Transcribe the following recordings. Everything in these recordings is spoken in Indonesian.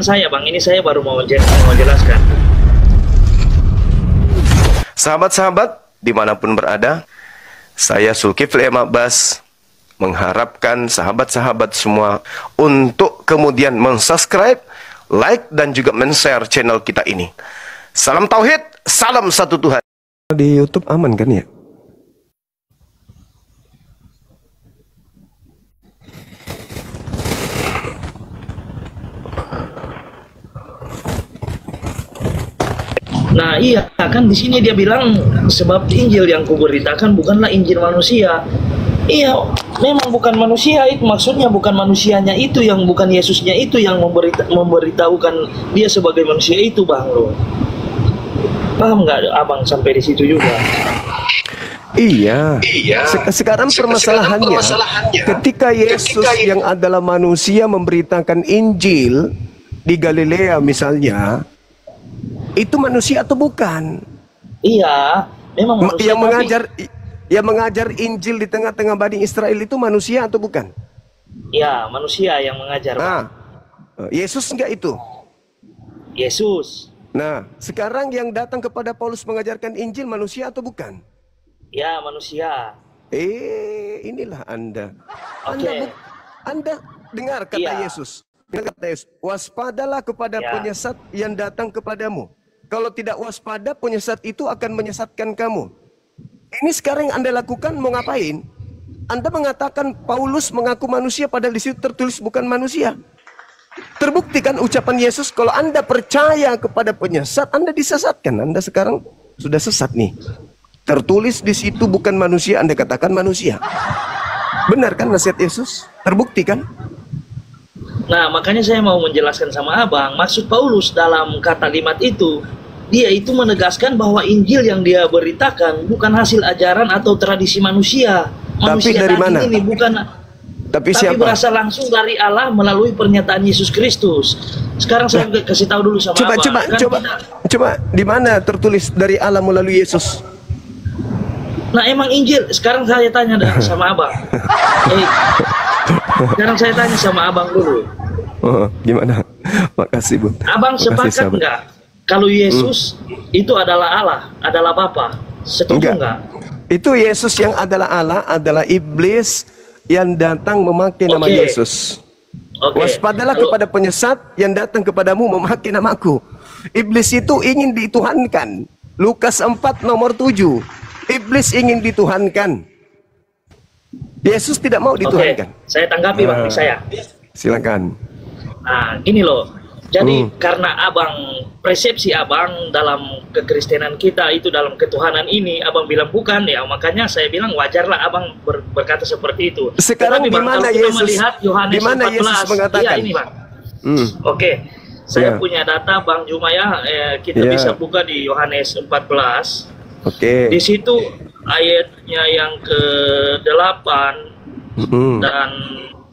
pertanyaan saya, Bang. Ini saya baru mau jelaskan. Sahabat-sahabat dimanapun berada, saya Zulkifli M. Abbas mengharapkan sahabat-sahabat semua untuk kemudian mensubscribe, like, dan juga men-share channel kita ini. Salam Tauhid, salam satu Tuhan. Di YouTube aman kan ya? Nah iya, kan di sini dia bilang sebab Injil yang kuberitakan bukanlah Injil manusia. Iya, memang bukan manusia itu, maksudnya bukan manusianya itu, yang bukan Yesusnya itu yang memberitahukan dia sebagai manusia itu, Bang lo. Paham nggak Abang sampai di situ juga? Iya. Sekarang permasalahannya, ketika Yesus yang adalah manusia memberitakan Injil di Galilea misalnya, itu manusia atau bukan? Iya, memang manusia. Yang mengajar Injil di tengah-tengah Bani Israel itu manusia atau bukan? Ya, manusia yang mengajar. Nah, Yesus enggak itu? Yesus. Nah, sekarang yang datang kepada Paulus mengajarkan Injil manusia atau bukan? Ya, manusia. Inilah Anda. Oke. Anda dengar kata Yesus. Kata Yesus, waspadalah kepada penyesat yang datang kepadamu. Kalau tidak waspada, penyesat itu akan menyesatkan kamu. Ini sekarang yang Anda lakukan mau ngapain? Anda mengatakan Paulus mengaku manusia, padahal di situ tertulis bukan manusia. Terbuktikan ucapan Yesus, kalau Anda percaya kepada penyesat, Anda disesatkan. Anda sekarang sudah sesat nih. Tertulis di situ bukan manusia, Anda katakan manusia. Benar kan nasihat Yesus? Terbukti kan? Nah, makanya saya mau menjelaskan sama Abang, maksud Paulus dalam kalimat itu, dia itu menegaskan bahwa Injil yang dia beritakan bukan hasil ajaran atau tradisi manusia. Tapi dari mana? Ini bukan, tapi siapa? berasal langsung dari Allah melalui pernyataan Yesus Kristus. Sekarang saya kasih tahu dulu sama Abang. Coba, di mana tertulis dari Allah melalui Yesus? Nah, emang Injil, sekarang saya tanya sama Abang. Sekarang saya tanya sama Abang dulu. Gimana? Makasih, Bu. Abang sepakat nggak kalau Yesus itu adalah Allah, adalah Bapa? Setuju nggak? Itu Yesus yang adalah Allah, adalah iblis yang datang memakai nama Yesus. Waspadalah kepada penyesat yang datang kepadamu memakai namaku. Iblis itu ingin dituhankan. Lukas 4 nomor 7. Iblis ingin dituhankan. Yesus tidak mau dituhankan. Saya tanggapi Bang, saya. Silakan. Nah, gini loh. Jadi karena Abang, persepsi Abang dalam kekristenan kita itu, dalam ketuhanan ini, Abang bilang bukan, ya makanya saya bilang wajarlah Abang berkata seperti itu. Sekarang di mana Yesus? Melihat Yohanes di mana Yesus mengatakan? Iya ini Bang. Saya punya data Bang Jumaya, kita bisa buka di Yohanes 14. Di situ ayatnya yang ke-8 dan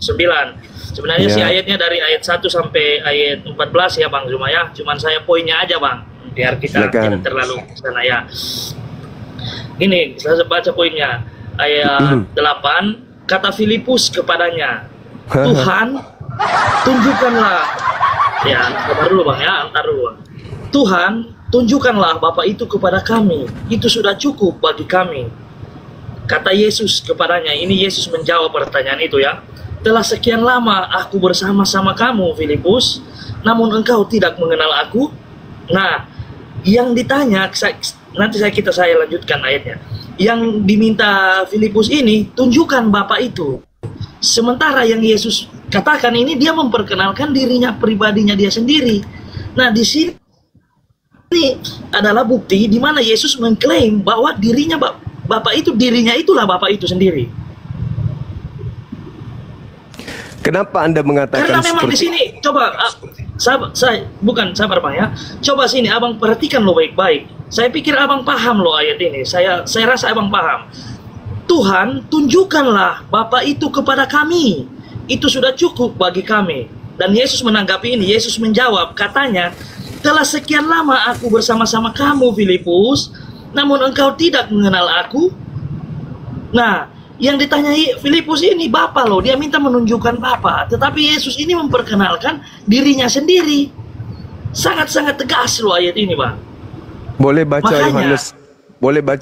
9. Sebenarnya sih ayatnya dari ayat 1 sampai ayat 14 ya Bang Zuma ya. Cuman saya poinnya aja Bang, biar kita tidak terlalu sana ya. Ini saya baca poinnya. Ayat 8, kata Filipus kepadanya, Tuhan, tunjukkanlah. Ya, sabar dulu Bang ya, antar dulu Bang. Tuhan, tunjukkanlah Bapa itu kepada kami. Itu sudah cukup bagi kami. Kata Yesus kepadanya, ini Yesus menjawab pertanyaan itu ya. Telah sekian lama aku bersama-sama kamu, Filipus, namun engkau tidak mengenal aku. Nah, yang ditanya, nanti saya lanjutkan ayatnya. Yang diminta Filipus ini, tunjukkan Bapa itu. Sementara yang Yesus katakan ini, dia memperkenalkan dirinya, pribadinya dia sendiri. Nah, di sini adalah bukti di mana Yesus mengklaim bahwa dirinya Bapa itu, dirinya itulah Bapa itu sendiri. Kenapa Anda mengatakan karena memang di sini, coba sabar Bang ya. Coba sini Abang perhatikan lo baik-baik. Saya pikir Abang paham lo ayat ini. Saya rasa Abang paham. Tuhan, tunjukkanlah Bapa itu kepada kami. Itu sudah cukup bagi kami. Dan Yesus menanggapi ini. Yesus menjawab, katanya, telah sekian lama aku bersama-sama kamu, Filipus, namun engkau tidak mengenal aku. Nah, yang ditanyai Filipus ini Bapa loh, dia minta menunjukkan Bapa, tetapi Yesus ini memperkenalkan dirinya sendiri. Sangat-sangat tegas loh ayat ini, Bang. Boleh baca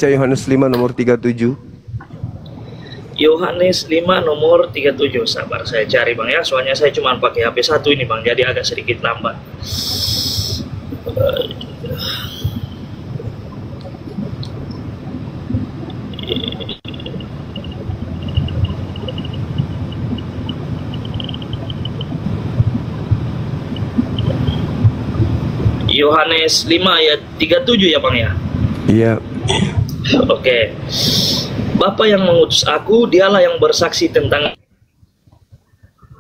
Yohanes 5 nomor 37. Yohanes 5 nomor 37. Sabar saya cari, Bang ya. Soalnya saya cuma pakai HP 1 ini, Bang. Jadi agak sedikit lambat. Yohanes 5 ayat 37 ya, Bang ya? Iya. Oke. Bapa yang mengutus aku, dialah yang bersaksi tentang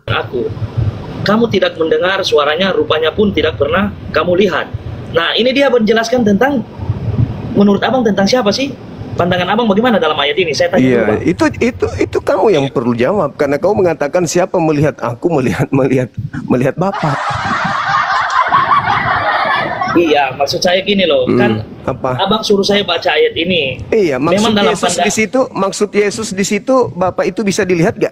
aku. Kamu tidak mendengar suaranya, rupanya pun tidak pernah kamu lihat. Nah, ini dia menjelaskan tentang, menurut Abang tentang siapa sih? Pandangan Abang bagaimana dalam ayat ini? Saya tanya dulu, Bang. Itu kamu yang perlu jawab, karena kamu mengatakan siapa melihat aku, melihat Bapa. Iya, maksud saya gini loh, kan apa? Abang suruh saya baca ayat ini. Iya, maksud memang dalam maksud Yesus di situ, Bapa itu bisa dilihat gak?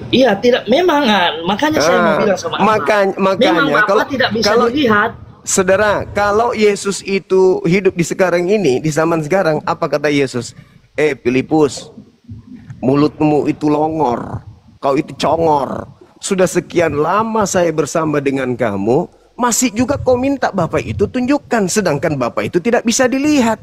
Iya, tidak, memang kan. Makanya saya mau bilang sama Abang. Memang Bapa tidak bisa dilihat. Saudara, kalau Yesus itu hidup di sekarang ini, di zaman sekarang, apa kata Yesus? Filipus, mulutmu itu longor, kau itu congor. Sudah sekian lama saya bersama dengan kamu, masih juga kau minta Bapak itu tunjukkan, sedangkan Bapak itu tidak bisa dilihat.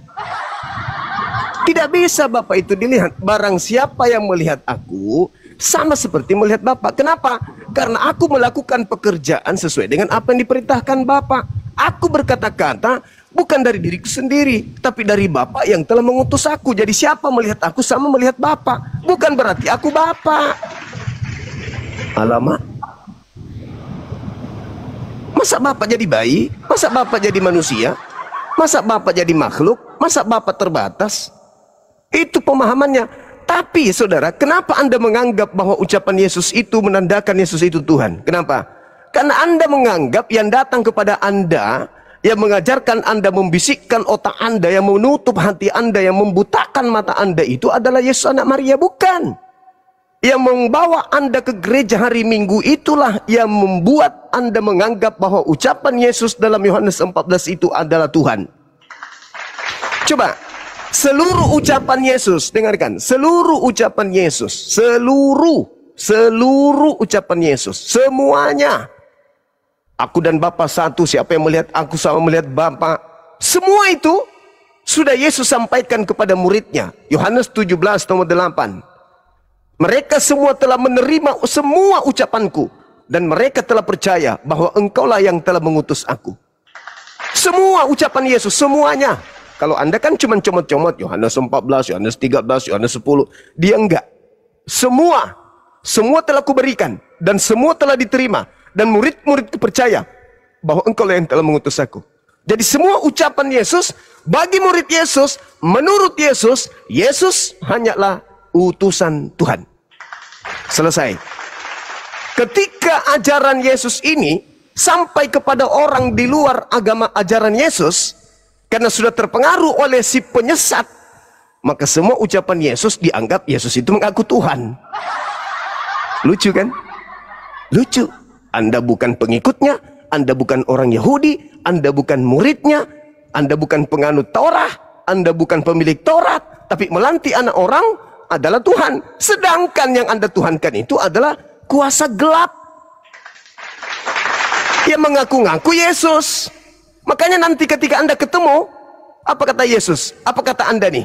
Tidak bisa Bapak itu dilihat. Barang siapa yang melihat aku, sama seperti melihat Bapak. Kenapa? Karena aku melakukan pekerjaan sesuai dengan apa yang diperintahkan Bapak. Aku berkata-kata bukan dari diriku sendiri, tapi dari Bapak yang telah mengutus aku. Jadi siapa melihat aku sama melihat Bapak. Bukan berarti aku Bapak. Alamak. Masa Bapak jadi bayi? Masa Bapak jadi manusia? Masa Bapak jadi makhluk? Masa Bapak terbatas? Itu pemahamannya. Tapi saudara, kenapa Anda menganggap bahwa ucapan Yesus itu menandakan Yesus itu Tuhan? Kenapa? Karena Anda menganggap yang datang kepada Anda, yang mengajarkan Anda, membisikkan otak Anda, yang menutup hati Anda, yang membutakan mata Anda itu adalah Yesus anak Maria. Bukan. Yang membawa Anda ke gereja hari Minggu itulah yang membuat Anda menganggap bahwa ucapan Yesus dalam Yohanes 14 itu adalah Tuhan. Coba, seluruh ucapan Yesus, dengarkan, seluruh ucapan Yesus, seluruh ucapan Yesus, semuanya. Aku dan Bapa satu, siapa yang melihat aku sama melihat Bapa. Semua itu sudah Yesus sampaikan kepada muridnya. Yohanes 17 nomor 8. Mereka semua telah menerima semua ucapanku, dan mereka telah percaya bahwa engkaulah yang telah mengutus aku. Semua ucapan Yesus, semuanya. Kalau Anda kan cuma comot-comot, Yohanes 14, Yohanes 13, Yohanes 10. Dia enggak. Semua telah kuberikan, dan semua telah diterima. Dan murid-muridku percaya bahwa engkaulah yang telah mengutus aku. Jadi semua ucapan Yesus, bagi murid Yesus, menurut Yesus, Yesus hanyalah utusan Tuhan. Selesai. Ketika ajaran Yesus ini sampai kepada orang di luar agama ajaran Yesus, karena sudah terpengaruh oleh si penyesat, maka semua ucapan Yesus dianggap Yesus itu mengaku Tuhan. Lucu kan? Lucu. Anda bukan pengikutnya, Anda bukan orang Yahudi, Anda bukan muridnya, Anda bukan penganut Taurat, Anda bukan pemilik Taurat, tapi melantik anak orang adalah Tuhan. Sedangkan yang Anda tuhankan itu adalah kuasa gelap yang mengaku-ngaku Yesus. Makanya nanti ketika Anda ketemu, apa kata Yesus? Apa kata Anda nih?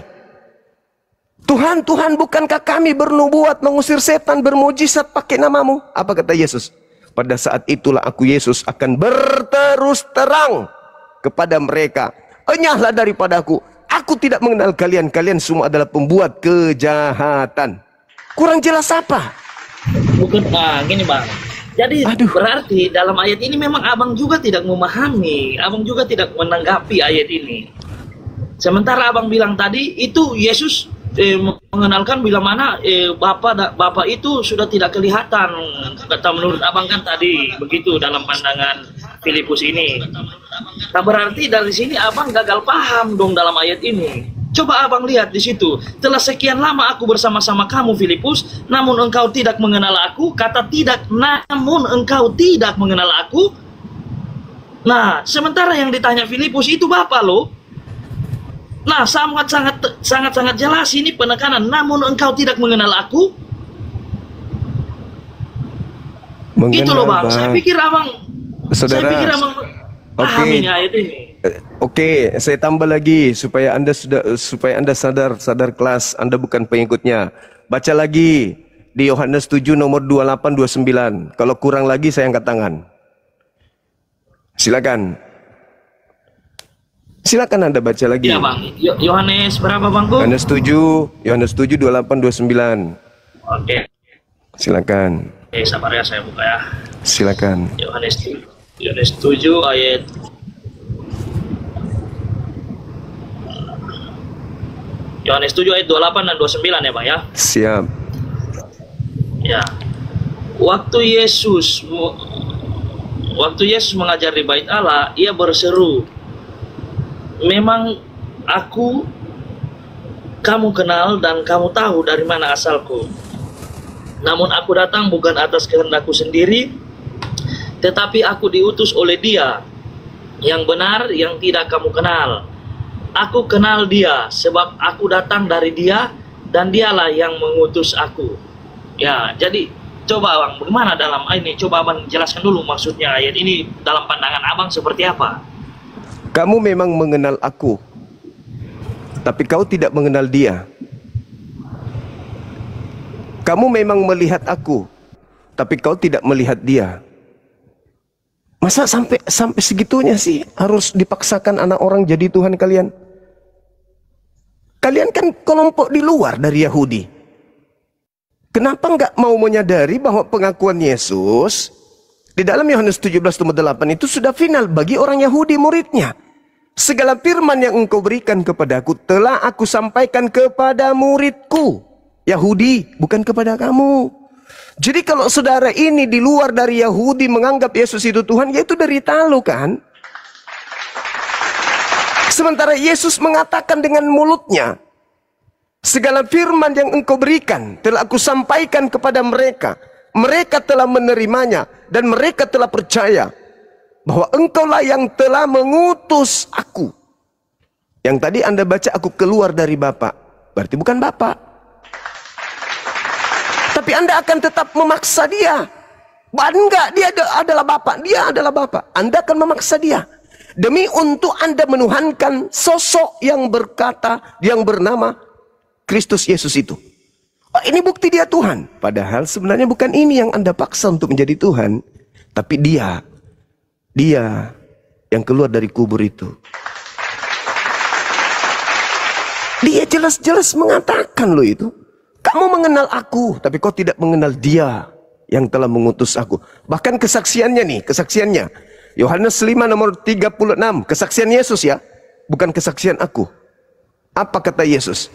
Tuhan, Tuhan, bukankah kami bernubuat, mengusir setan, bermujizat pakai namamu? Apa kata Yesus? Pada saat itulah aku Yesus akan berterus terang kepada mereka. Enyahlah daripadaku. Aku tidak mengenal kalian. Kalian semua adalah pembuat kejahatan. Kurang jelas apa? Bukan, gini Bang. Jadi berarti dalam ayat ini memang Abang juga tidak memahami. Abang juga tidak menanggapi ayat ini. Sementara Abang bilang tadi, itu Yesus mengenalkan bila mana Bapa itu sudah tidak kelihatan. Kata menurut Abang kan tadi, begitu dalam pandangan Filipus ini. Nah berarti dari sini Abang gagal paham dong dalam ayat ini. Coba Abang lihat di situ. Telah sekian lama aku bersama-sama kamu Filipus, namun engkau tidak mengenal aku. Kata tidak, namun engkau tidak mengenal aku. Nah, sementara yang ditanya Filipus itu Bapa loh. Nah, sangat jelas ini penekanan. Namun engkau tidak mengenal aku. Gitu loh Bang. Saya pikir abang pahami ayat ini. Oke, saya tambah lagi supaya Anda sadar kelas Anda bukan pengikutnya. Baca lagi di Yohanes 7 nomor 28 29. Kalau kurang lagi saya angkat tangan. Silakan. Silakan Anda baca lagi. Ya Bang. Yohanes berapa Bang? Yohanes 7 28 29. Oke. Silakan. Sabar ya, saya buka ya. Silakan. Yohanes 7 ayat Yohanes 7 ayat 28 dan 29 ya Bang ya. Siap. Ya. Waktu Yesus mengajar di Bait Allah, ia berseru, "Memang aku kamu kenal dan kamu tahu dari mana asalku. Namun aku datang bukan atas kehendakku sendiri, tetapi aku diutus oleh Dia yang benar yang tidak kamu kenal. Aku kenal Dia sebab aku datang dari Dia dan Dialah yang mengutus aku." Ya, jadi coba Abang, bagaimana dalam ini? Coba Abang jelaskan dulu maksudnya ayat ini dalam pandangan Abang seperti apa? Kamu memang mengenal aku, tapi kau tidak mengenal Dia. Kamu memang melihat aku, tapi kau tidak melihat Dia. Masa sampai segitunya sih harus dipaksakan anak orang jadi Tuhan kalian? Kalian kan kelompok di luar dari Yahudi. Kenapa nggak mau menyadari bahwa pengakuan Yesus di dalam Yohanes 17:8 itu sudah final bagi orang Yahudi muridnya? Segala firman yang engkau berikan kepadaku telah aku sampaikan kepada muridku Yahudi, bukan kepada kamu. Jadi kalau saudara ini di luar dari Yahudi menganggap Yesus itu Tuhan, yaitu derita lu kan? Sementara Yesus mengatakan dengan mulutnya, segala firman yang engkau berikan telah aku sampaikan kepada mereka. Mereka telah menerimanya dan mereka telah percaya bahwa engkaulah yang telah mengutus aku. Yang tadi Anda baca aku keluar dari Bapa, berarti bukan Bapa. Tapi Anda akan tetap memaksa dia. Enggak, dia adalah Bapa, dia adalah Bapa. Anda akan memaksa dia demi untuk Anda menuhankan sosok yang berkata, yang bernama Kristus Yesus itu. Oh, ini bukti dia Tuhan. Padahal sebenarnya bukan ini yang Anda paksa untuk menjadi Tuhan. Tapi dia yang keluar dari kubur itu. Dia jelas-jelas mengatakan loh itu. Kamu mengenal aku, tapi kau tidak mengenal Dia yang telah mengutus aku. Bahkan kesaksiannya. Yohanes 5 nomor 36. Kesaksian Yesus ya. Bukan kesaksian aku. Apa kata Yesus?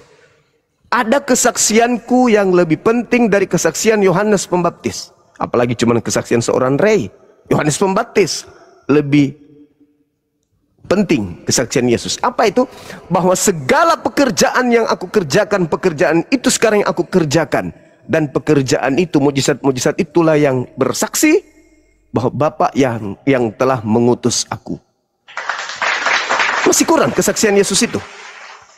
Ada kesaksianku yang lebih penting dari kesaksian Yohanes Pembaptis. Apalagi cuma kesaksian seorang rei. Yohanes Pembaptis lebih penting kesaksian Yesus. Apa itu? Bahwa segala pekerjaan yang aku kerjakan, pekerjaan itu sekarang yang aku kerjakan. Dan pekerjaan itu, mujizat-mujizat itulah yang bersaksi bahwa Bapa yang telah mengutus aku. Masih kurang kesaksian Yesus itu.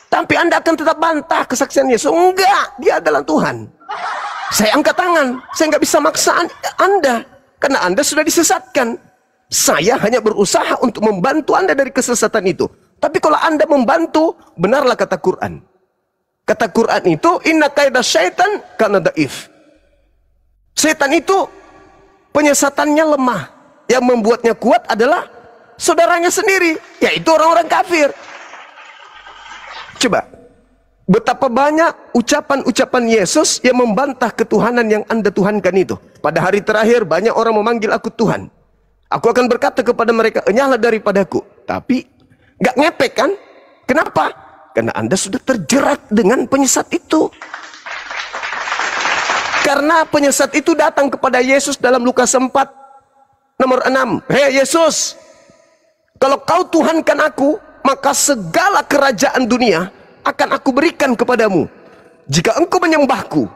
Tapi Anda akan tetap bantah kesaksian Yesus. Enggak, dia adalah Tuhan. Saya angkat tangan. Saya nggak bisa maksa Anda. Karena Anda sudah disesatkan. Saya hanya berusaha untuk membantu Anda dari kesesatan itu. Tapi kalau Anda membantu, benarlah kata Quran. Kata Quran itu, inna kaidah syaitan kana daif. Setan itu penyesatannya lemah. Yang membuatnya kuat adalah saudaranya sendiri, yaitu orang-orang kafir. Coba, betapa banyak ucapan-ucapan Yesus yang membantah ketuhanan yang Anda tuhankan itu. Pada hari terakhir banyak orang memanggil aku Tuhan. Aku akan berkata kepada mereka, enyahlah daripadaku. Tapi gak ngepek kan? Kenapa? Karena Anda sudah terjerat dengan penyesat itu. Karena penyesat itu datang kepada Yesus dalam Lukas 4 nomor 6. Hei Yesus, kalau kau tuhankan aku, maka segala kerajaan dunia akan aku berikan kepadamu jika engkau menyembahku,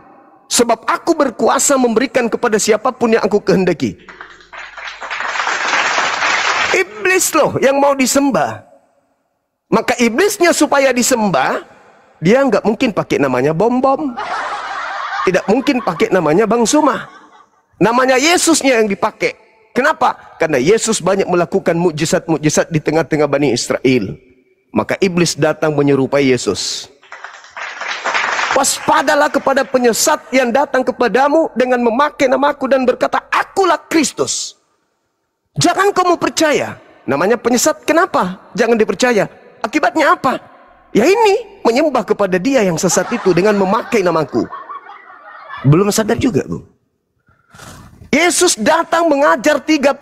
sebab aku berkuasa memberikan kepada siapapun yang aku kehendaki. Iblis loh yang mau disembah. Maka iblisnya supaya disembah, dia nggak mungkin pakai namanya Bom-Bom. Tidak mungkin pakai namanya Bang Suma. Namanya Yesusnya yang dipakai. Kenapa? Karena Yesus banyak melakukan mukjizat-mukjizat di tengah-tengah Bani Israel. Maka iblis datang menyerupai Yesus. Waspadalah kepada penyesat yang datang kepadamu dengan memakai namaku dan berkata, akulah Kristus. Jangan kamu percaya. Namanya penyesat, kenapa? Jangan dipercaya. Akibatnya apa? Ya ini, menyembah kepada dia yang sesat itu dengan memakai namaku. Belum sadar juga, Bu. Yesus datang mengajar 33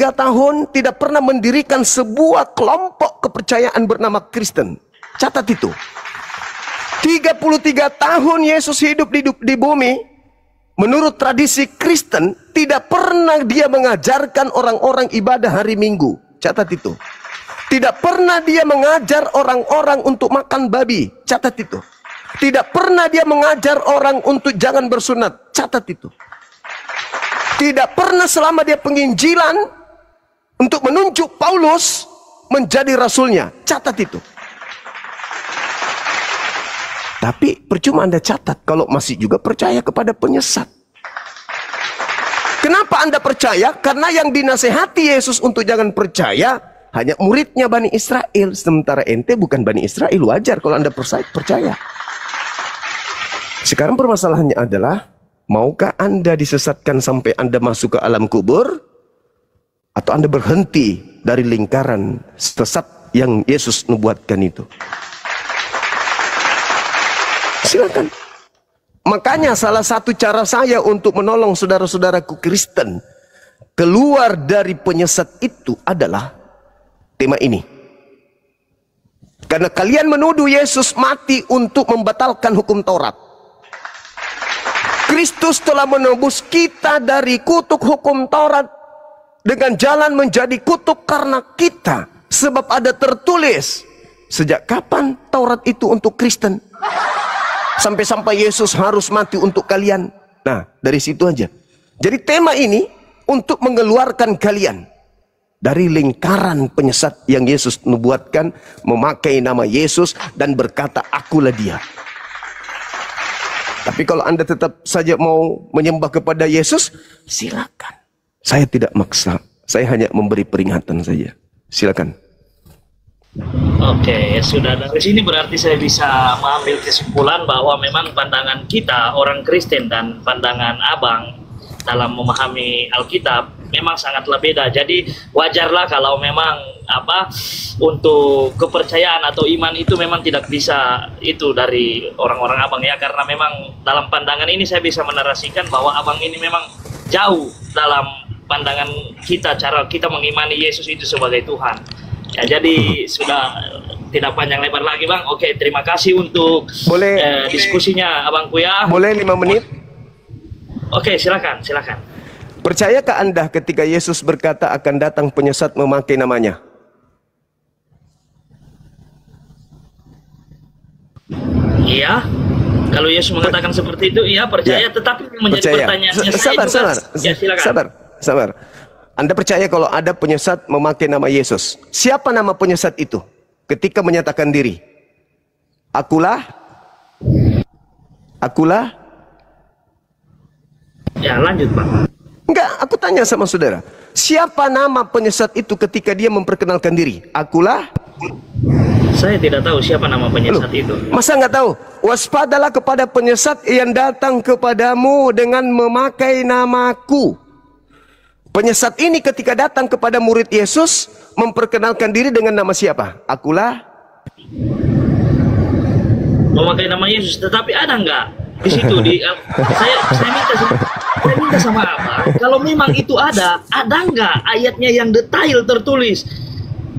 tahun, tidak pernah mendirikan sebuah kelompok kepercayaan bernama Kristen. Catat itu. 33 tahun Yesus hidup di bumi, menurut tradisi Kristen, tidak pernah dia mengajarkan orang-orang ibadah hari Minggu. Catat itu. Tidak pernah dia mengajar orang-orang untuk makan babi. Catat itu. Tidak pernah dia mengajar orang untuk jangan bersunat. Catat itu. Tidak pernah selama dia penginjilan untuk menunjuk Paulus menjadi rasulnya. Catat itu. Tapi percuma Anda catat kalau masih juga percaya kepada penyesat. Kenapa Anda percaya? Karena yang dinasehati Yesus untuk jangan percaya hanya muridnya Bani Israel. Sementara ente bukan Bani Israel. Wajar kalau Anda percaya. Sekarang permasalahannya adalah, maukah Anda disesatkan sampai Anda masuk ke alam kubur? Atau Anda berhenti dari lingkaran sesat yang Yesus nubuatkan itu? Silakan. Makanya salah satu cara saya untuk menolong saudara-saudaraku Kristen keluar dari penyesat itu adalah tema ini. Karena kalian menuduh Yesus mati untuk membatalkan hukum Taurat. Kristus telah menebus kita dari kutuk hukum Taurat dengan jalan menjadi kutuk karena kita. Sebab ada tertulis, sejak kapan Taurat itu untuk Kristen? Sampai-sampai Yesus harus mati untuk kalian. Nah, dari situ aja. Jadi tema ini untuk mengeluarkan kalian dari lingkaran penyesat yang Yesus nubuatkan, memakai nama Yesus dan berkata, akulah dia. Tapi kalau Anda tetap saja mau menyembah kepada Yesus, silakan. Saya tidak maksa. Saya hanya memberi peringatan saja. Silakan. Oke, ya sudah. Dari sini berarti saya bisa mengambil kesimpulan bahwa memang pandangan kita orang Kristen dan pandangan Abang dalam memahami Alkitab memang sangatlah beda. Jadi wajarlah kalau memang untuk kepercayaan atau iman itu memang tidak bisa itu dari orang-orang Abang ya, karena memang dalam pandangan ini saya bisa menarasikan bahwa Abang ini memang jauh dalam pandangan kita, cara kita mengimani Yesus itu sebagai Tuhan. Ya, jadi sudah tidak panjang lebar lagi Bang. Oke, terima kasih untuk diskusinya Abangku ya. Boleh 5 menit? Oke, silakan. Percayakah Anda ketika Yesus berkata akan datang penyesat memakai namanya? Iya. Kalau Yesus mengatakan seperti itu, iya percaya. Ya. Tetapi menjadi pertanyaannya Sabar. Anda percaya kalau ada penyesat memakai nama Yesus? Siapa nama penyesat itu? Ketika menyatakan diri, Akulah. Ya, lanjut Pak. Enggak, aku tanya sama saudara. Siapa nama penyesat itu ketika dia memperkenalkan diri? Akulah. Saya tidak tahu siapa nama penyesat itu. Masa nggak tahu? Waspadalah kepada penyesat yang datang kepadamu dengan memakai namaku. Penyesat ini ketika datang kepada murid Yesus memperkenalkan diri dengan nama siapa? Akulah. Memakai nama Yesus, tetapi ada nggak di situ saya minta sama Abang, kalau memang itu ada nggak ayatnya yang detail tertulis?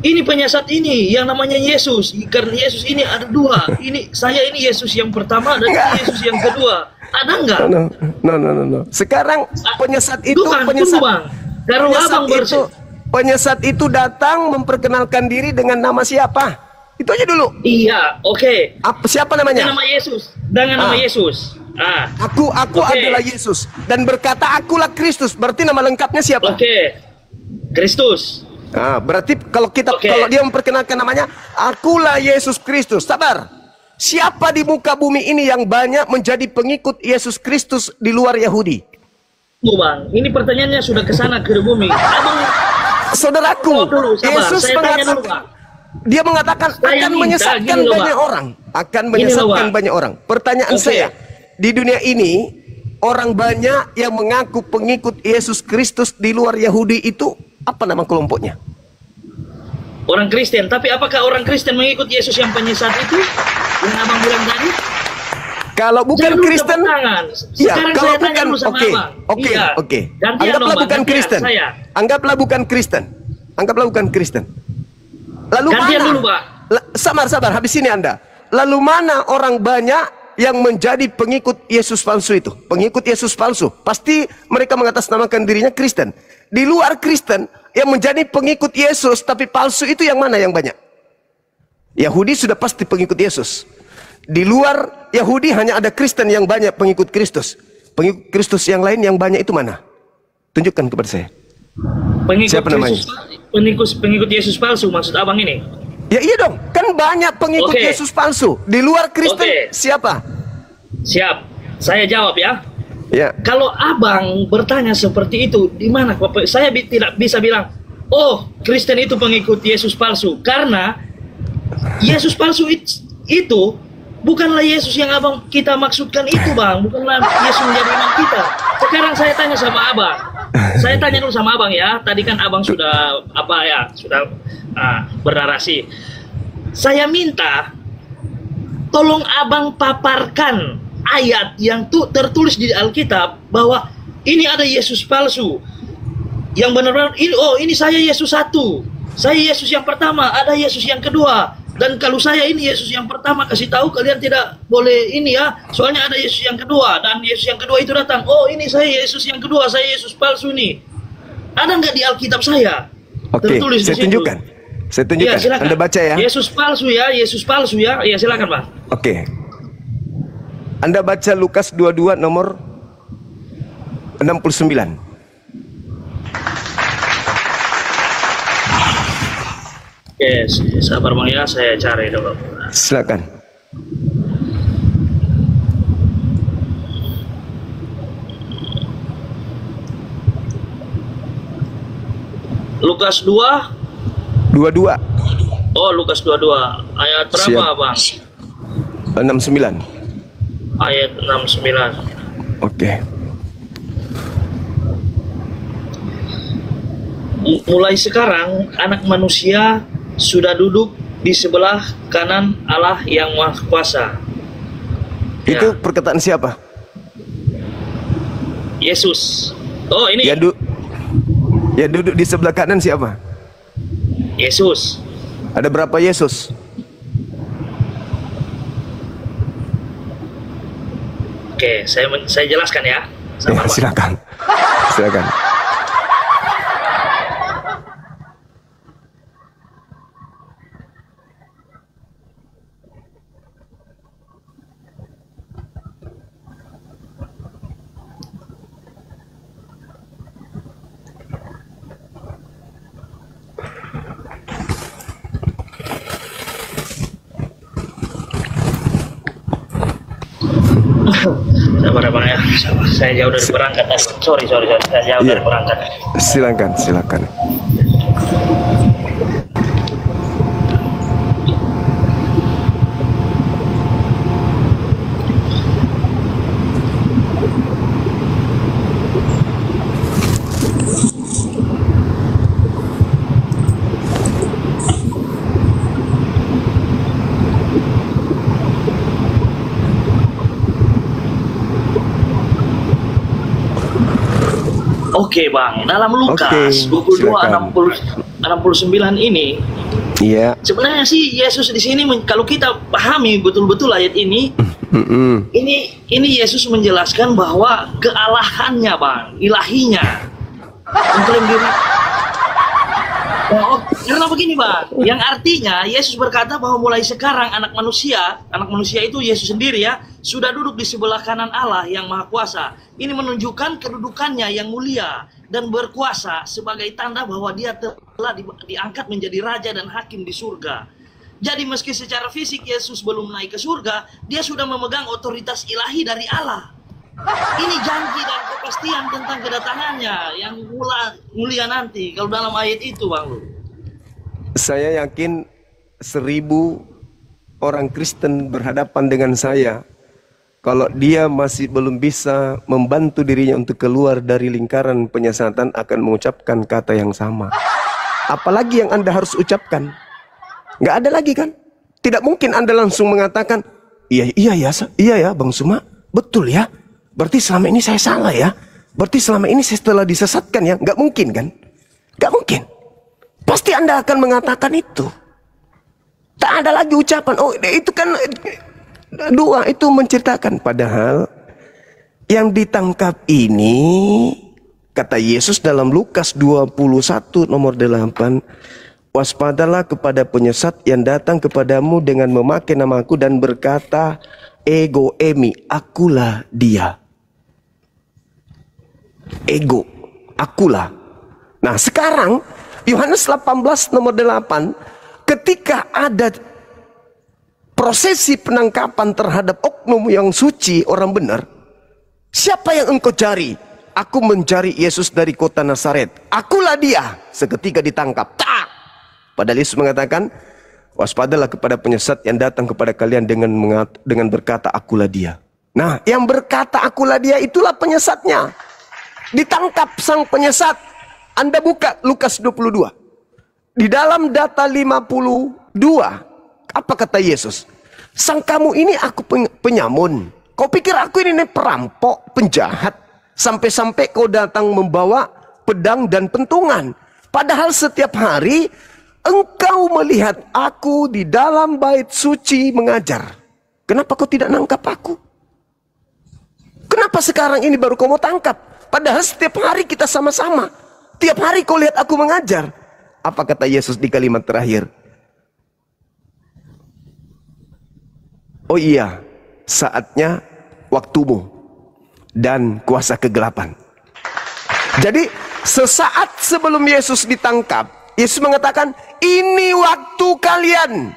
Ini penyesat ini yang namanya Yesus, karena Yesus ini ada 2. Ini Yesus yang pertama dan Yesus yang kedua. Ada nggak? No. Sekarang penyesat itu penyesat itu datang memperkenalkan diri dengan nama siapa? Itu aja dulu. Iya, oke. Siapa namanya? Dengan nama Yesus. Nama Yesus. Aku adalah Yesus dan berkata akulah Kristus. Berarti nama lengkapnya siapa? Oke. Kristus. Berarti kalau dia memperkenalkan namanya, akulah Yesus Kristus. Sabar. Siapa di muka bumi ini yang banyak menjadi pengikut Yesus Kristus di luar Yahudi? Bang, ini pertanyaannya sudah ke sana ke bumi. Saudaraku, Yesus mengatakan, dia mengatakan akan menyesatkan banyak orang, akan menyesatkan banyak orang. Pertanyaan saya, di dunia ini orang banyak yang mengaku pengikut Yesus Kristus di luar Yahudi itu apa nama kelompoknya? Orang Kristen. Tapi apakah orang Kristen mengikut Yesus yang penyesat itu yang abang bilang tadi? Kalau bukan Kristen, ya. Kalau bukan, oke. Anggaplah bukan Kristen. Anggaplah bukan Kristen. Anggaplah bukan Kristen. Lalu mana? Dulu, Pak. Sabar, habis ini Anda. Lalu mana orang banyak yang menjadi pengikut Yesus palsu itu? Pengikut Yesus palsu. Pasti mereka mengatasnamakan dirinya Kristen. Di luar Kristen, yang menjadi pengikut Yesus tapi palsu itu yang mana yang banyak? Yahudi sudah pasti pengikut Yesus. Di luar Yahudi hanya ada Kristen yang banyak pengikut Kristus. Pengikut Kristus yang lain yang banyak itu mana? Tunjukkan kepada saya. Siapa namanya? Pengikut Yesus palsu maksud abang ini? Ya iya dong, kan banyak pengikut Yesus palsu. Di luar Kristen siapa? Siap, saya jawab ya. Ya. Kalau abang bertanya seperti itu, di mana? Saya tidak bisa bilang, oh Kristen itu pengikut Yesus palsu. Karena Yesus palsu itu bukanlah Yesus yang abang kita maksudkan itu, bang. Bukanlah Yesus menjadi imam kita. Sekarang saya tanya sama abang. Saya tanya dulu sama abang ya. Tadi kan abang sudah sudah bernarasi. Saya minta tolong abang paparkan ayat yang tertulis di Alkitab bahwa ini ada Yesus palsu. Yang benar-benar ini saya Yesus satu. Saya Yesus yang pertama, ada Yesus yang kedua. Dan kalau saya ini Yesus yang pertama, kasih tahu kalian tidak boleh ini ya. Soalnya ada Yesus yang kedua, dan Yesus yang kedua itu datang. Oh, ini saya Yesus yang kedua, saya Yesus palsu nih. Ada nggak di Alkitab saya? Tertulis saya tunjukkan. Saya tunjukkan. Ya, Anda baca ya. Yesus palsu ya, Yesus palsu ya. Ya, silakan, Pak. Oke. Anda baca Lukas 22 nomor 69. Yes, sabar bang ya, saya cari dulu. Silakan. Lukas 22. Oh, Lukas 22. Ayat berapa, Bang? 69. Ayat 69. Oke. Mulai sekarang anak manusia sudah duduk di sebelah kanan Allah yang Maha Kuasa. Itu perkataan siapa? Yesus. Oh, ini. Ya duduk di sebelah kanan siapa? Yesus. Ada berapa Yesus? Oke, saya jelaskan ya. Silakan. Silakan. Sabar bang ya, saya jauh dari berangkat. Sorry, saya jauh dari berangkat. Silakan. Oke bang, dalam Lukas 22 69 ini, sebenarnya sih Yesus di sini kalau kita pahami betul-betul ayat ini, ini Yesus menjelaskan bahwa kealahannya bang, ilahinya, mengklaim diri. Karena begini bang, yang artinya Yesus berkata bahwa mulai sekarang anak manusia itu Yesus sendiri ya, sudah duduk di sebelah kanan Allah yang Maha Kuasa. Ini menunjukkan kedudukannya yang mulia dan berkuasa sebagai tanda bahwa dia telah diangkat menjadi raja dan hakim di surga. Jadi meski secara fisik Yesus belum naik ke surga, dia sudah memegang otoritas ilahi dari Allah. Ini janji dan kepastian tentang kedatangannya yang mulia nanti. Kalau dalam ayat itu, Bang Lu. Saya yakin 1000 orang Kristen berhadapan dengan saya. Kalau dia masih belum bisa membantu dirinya untuk keluar dari lingkaran penyesatan, akan mengucapkan kata yang sama. Apalagi yang Anda harus ucapkan? Nggak ada lagi kan? Tidak mungkin Anda langsung mengatakan, iya ya Bang Suma, betul ya. Berarti selama ini saya salah ya. Berarti selama ini saya telah disesatkan ya. Nggak mungkin kan? Nggak mungkin. Pasti Anda akan mengatakan itu. Tak ada lagi ucapan, oh itu kan doa itu menceritakan. Padahal yang ditangkap ini, kata Yesus dalam Lukas 21 nomor 8, waspadalah kepada penyesat yang datang kepadamu dengan memakai namaku dan berkata, ego emi, akulah dia. Ego, akulah. Nah sekarang Yohanes 18 nomor 8, ketika ada prosesi penangkapan terhadap oknum yang suci, orang benar, siapa yang engkau cari? Aku mencari Yesus dari kota Nazaret. Akulah dia. Seketika ditangkap. Tak. Padahal Yesus mengatakan, waspadalah kepada penyesat yang datang kepada kalian dengan berkata, akulah dia. Nah, yang berkata akulah dia itulah penyesatnya. Ditangkap sang penyesat. Anda buka Lukas 22. Di dalam data 52, apa kata Yesus? Sang kamu ini aku penyamun. Kau pikir aku ini perampok, penjahat, sampai-sampai kau datang membawa pedang dan pentungan. Padahal setiap hari engkau melihat aku di dalam bait suci mengajar. Kenapa kau tidak nangkap aku? Kenapa sekarang ini baru kau mau tangkap? Padahal setiap hari kita sama-sama. Tiap hari kau lihat aku mengajar. Apa kata Yesus di kalimat terakhir? Oh iya, saatnya waktumu dan kuasa kegelapan. Jadi sesaat sebelum Yesus ditangkap, Yesus mengatakan, ini waktu kalian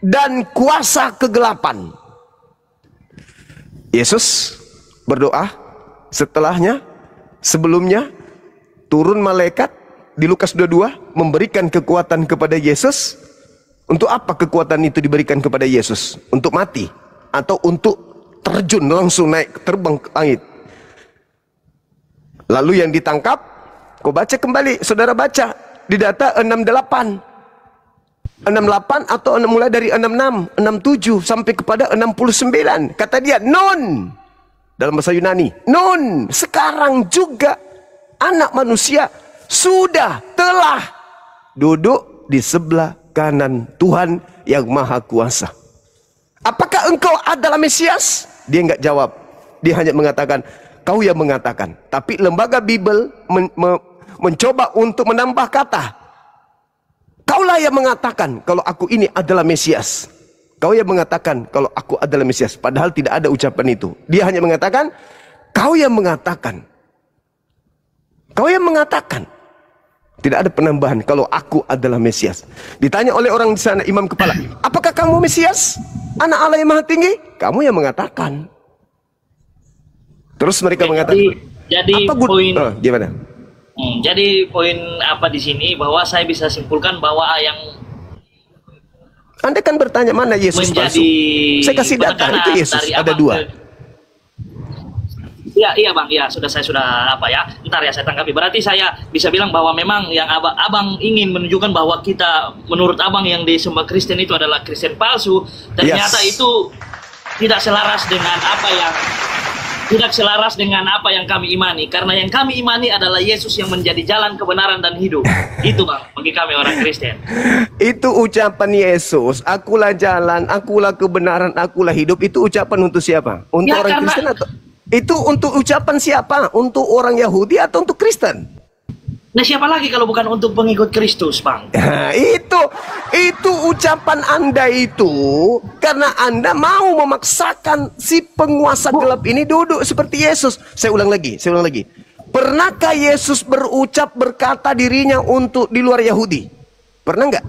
dan kuasa kegelapan. Yesus berdoa, setelahnya, sebelumnya, turun malaikat di Lukas 22, memberikan kekuatan kepada Yesus. Untuk apa kekuatan itu diberikan kepada Yesus? Untuk mati? Atau untuk terjun langsung naik terbang ke langit? Lalu yang ditangkap, kau baca kembali, saudara baca di data 68. 68 atau mulai dari 66, 67 sampai kepada 69. Kata dia, non. Dalam bahasa Yunani, non. Sekarang juga anak manusia sudah telah duduk di sebelah kanan Tuhan yang Maha Kuasa. Apakah engkau adalah Mesias? Dia enggak jawab. Dia hanya mengatakan, kau yang mengatakan. Tapi lembaga Bible mencoba untuk menambah kata. Kaulah yang mengatakan kalau aku ini adalah Mesias. Kau yang mengatakan kalau aku adalah Mesias. Padahal tidak ada ucapan itu. Dia hanya mengatakan, kau yang mengatakan. Kau yang mengatakan. Tidak ada penambahan kalau aku adalah Mesias. Ditanya oleh orang di sana, imam kepala, apakah kamu Mesias? Anak Allah yang Maha Tinggi? Kamu yang mengatakan. Terus mereka mengatakan, jadi apa poin gimana? Jadi poin apa di sini bahwa saya bisa simpulkan bahwa yang Anda kan bertanya mana Yesus palsu? Saya kasih data itu Yesus ada dua. Iya Bang, ya saya sudah apa ya. Ntar ya saya tanggapi. Berarti saya bisa bilang bahwa memang yang abang ingin menunjukkan bahwa kita menurut abang yang disembah Kristen itu adalah Kristen palsu. Ternyata itu tidak selaras dengan apa yang kami imani. Karena yang kami imani adalah Yesus yang menjadi jalan kebenaran dan hidup. Itu Bang, bagi kami orang Kristen. Itu ucapan Yesus, akulah jalan, akulah kebenaran, akulah hidup. Itu ucapan untuk siapa? Untuk orang Kristen atau? Itu untuk ucapan siapa? Untuk orang Yahudi atau untuk Kristen? Nah, siapa lagi kalau bukan untuk pengikut Kristus, Bang? Nah, itu ucapan Anda itu karena Anda mau memaksakan si penguasa gelap ini duduk seperti Yesus. Saya ulang lagi. Pernahkah Yesus berkata dirinya untuk di luar Yahudi? Pernah nggak?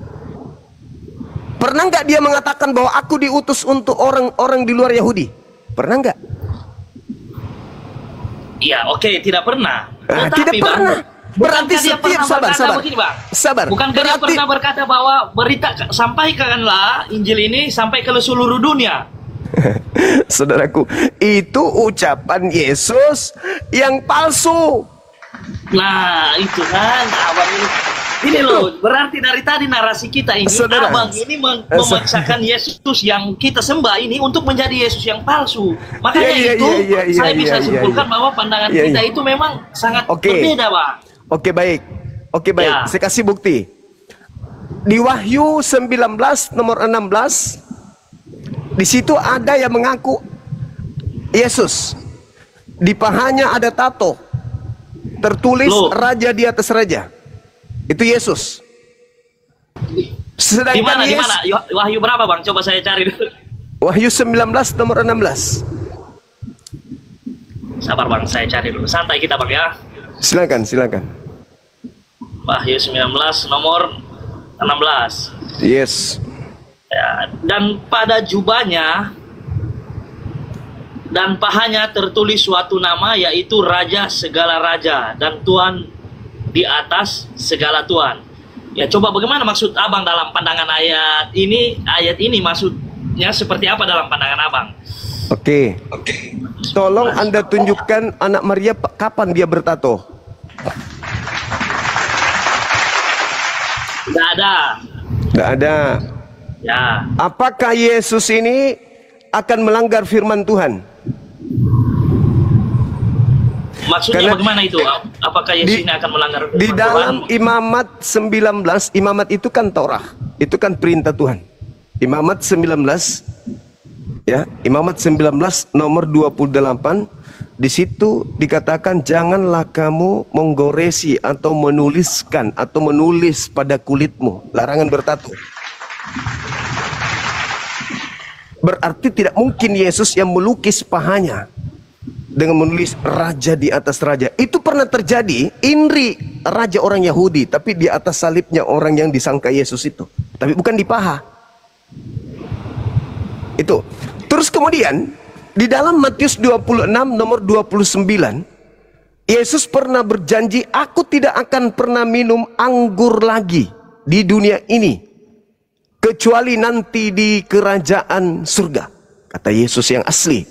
Pernah nggak dia mengatakan bahwa aku diutus untuk orang-orang di luar Yahudi? Pernah nggak? Iya, oke, tidak pernah. Tidak pernah. Berarti setiap sabar. Bukankah dia pernah berkata bahwa sampaikanlah Injil ini sampai ke seluruh dunia? Saudaraku, itu ucapan Yesus yang palsu. Nah, itu kan abang ini loh, berarti dari tadi narasi kita ini, Saudara, abang ini memaksakan Yesus yang kita sembah ini untuk menjadi Yesus yang palsu. Makanya saya bisa simpulkan bahwa pandangan kita itu memang sangat berbeda, Bang. Oke, baik. Ya. Saya kasih bukti. Di Wahyu 19 nomor 16, di situ ada yang mengaku Yesus. Di pahanya ada tato, tertulis raja di atas raja. Itu Yesus. Di mana? Wahyu berapa, Bang? Coba saya cari dulu. Wahyu 19 nomor 16. Sabar, Bang, saya cari dulu. Santai kita, Bang, ya. Silakan. Wahyu 19 nomor 16. Yes. Ya, dan pada jubahnya dan pahanya tertulis suatu nama, yaitu Raja segala raja dan Tuhan di atas segala Tuhan. Ya, coba bagaimana maksud abang dalam pandangan ayat ini? Ayat ini maksudnya seperti apa dalam pandangan abang? Oke. Tolong Anda tunjukkan anak Maria kapan dia bertato. Tidak ada. Ya. Apakah Yesus ini akan melanggar firman Tuhan? Maksudnya bagaimana itu? Apakah Yesus ini akan melanggar firman Tuhan? Di dalam Imamat 19, Imamat itu kan Torah, itu kan perintah Tuhan. Imamat 19, ya, Imamat 19 nomor 28, di situ dikatakan janganlah kamu menggoresi atau menuliskan atau menulis pada kulitmu, larangan bertato. Berarti tidak mungkin Yesus yang melukis pahanya dengan menulis raja di atas raja. Itu pernah terjadi. Inri raja orang Yahudi, tapi di atas salibnya orang yang disangka Yesus itu, tapi bukan di paha. Itu. Terus kemudian di dalam Matius 26 nomor 29, Yesus pernah berjanji, aku tidak akan pernah minum anggur lagi di dunia ini kecuali nanti di kerajaan surga, kata Yesus yang asli.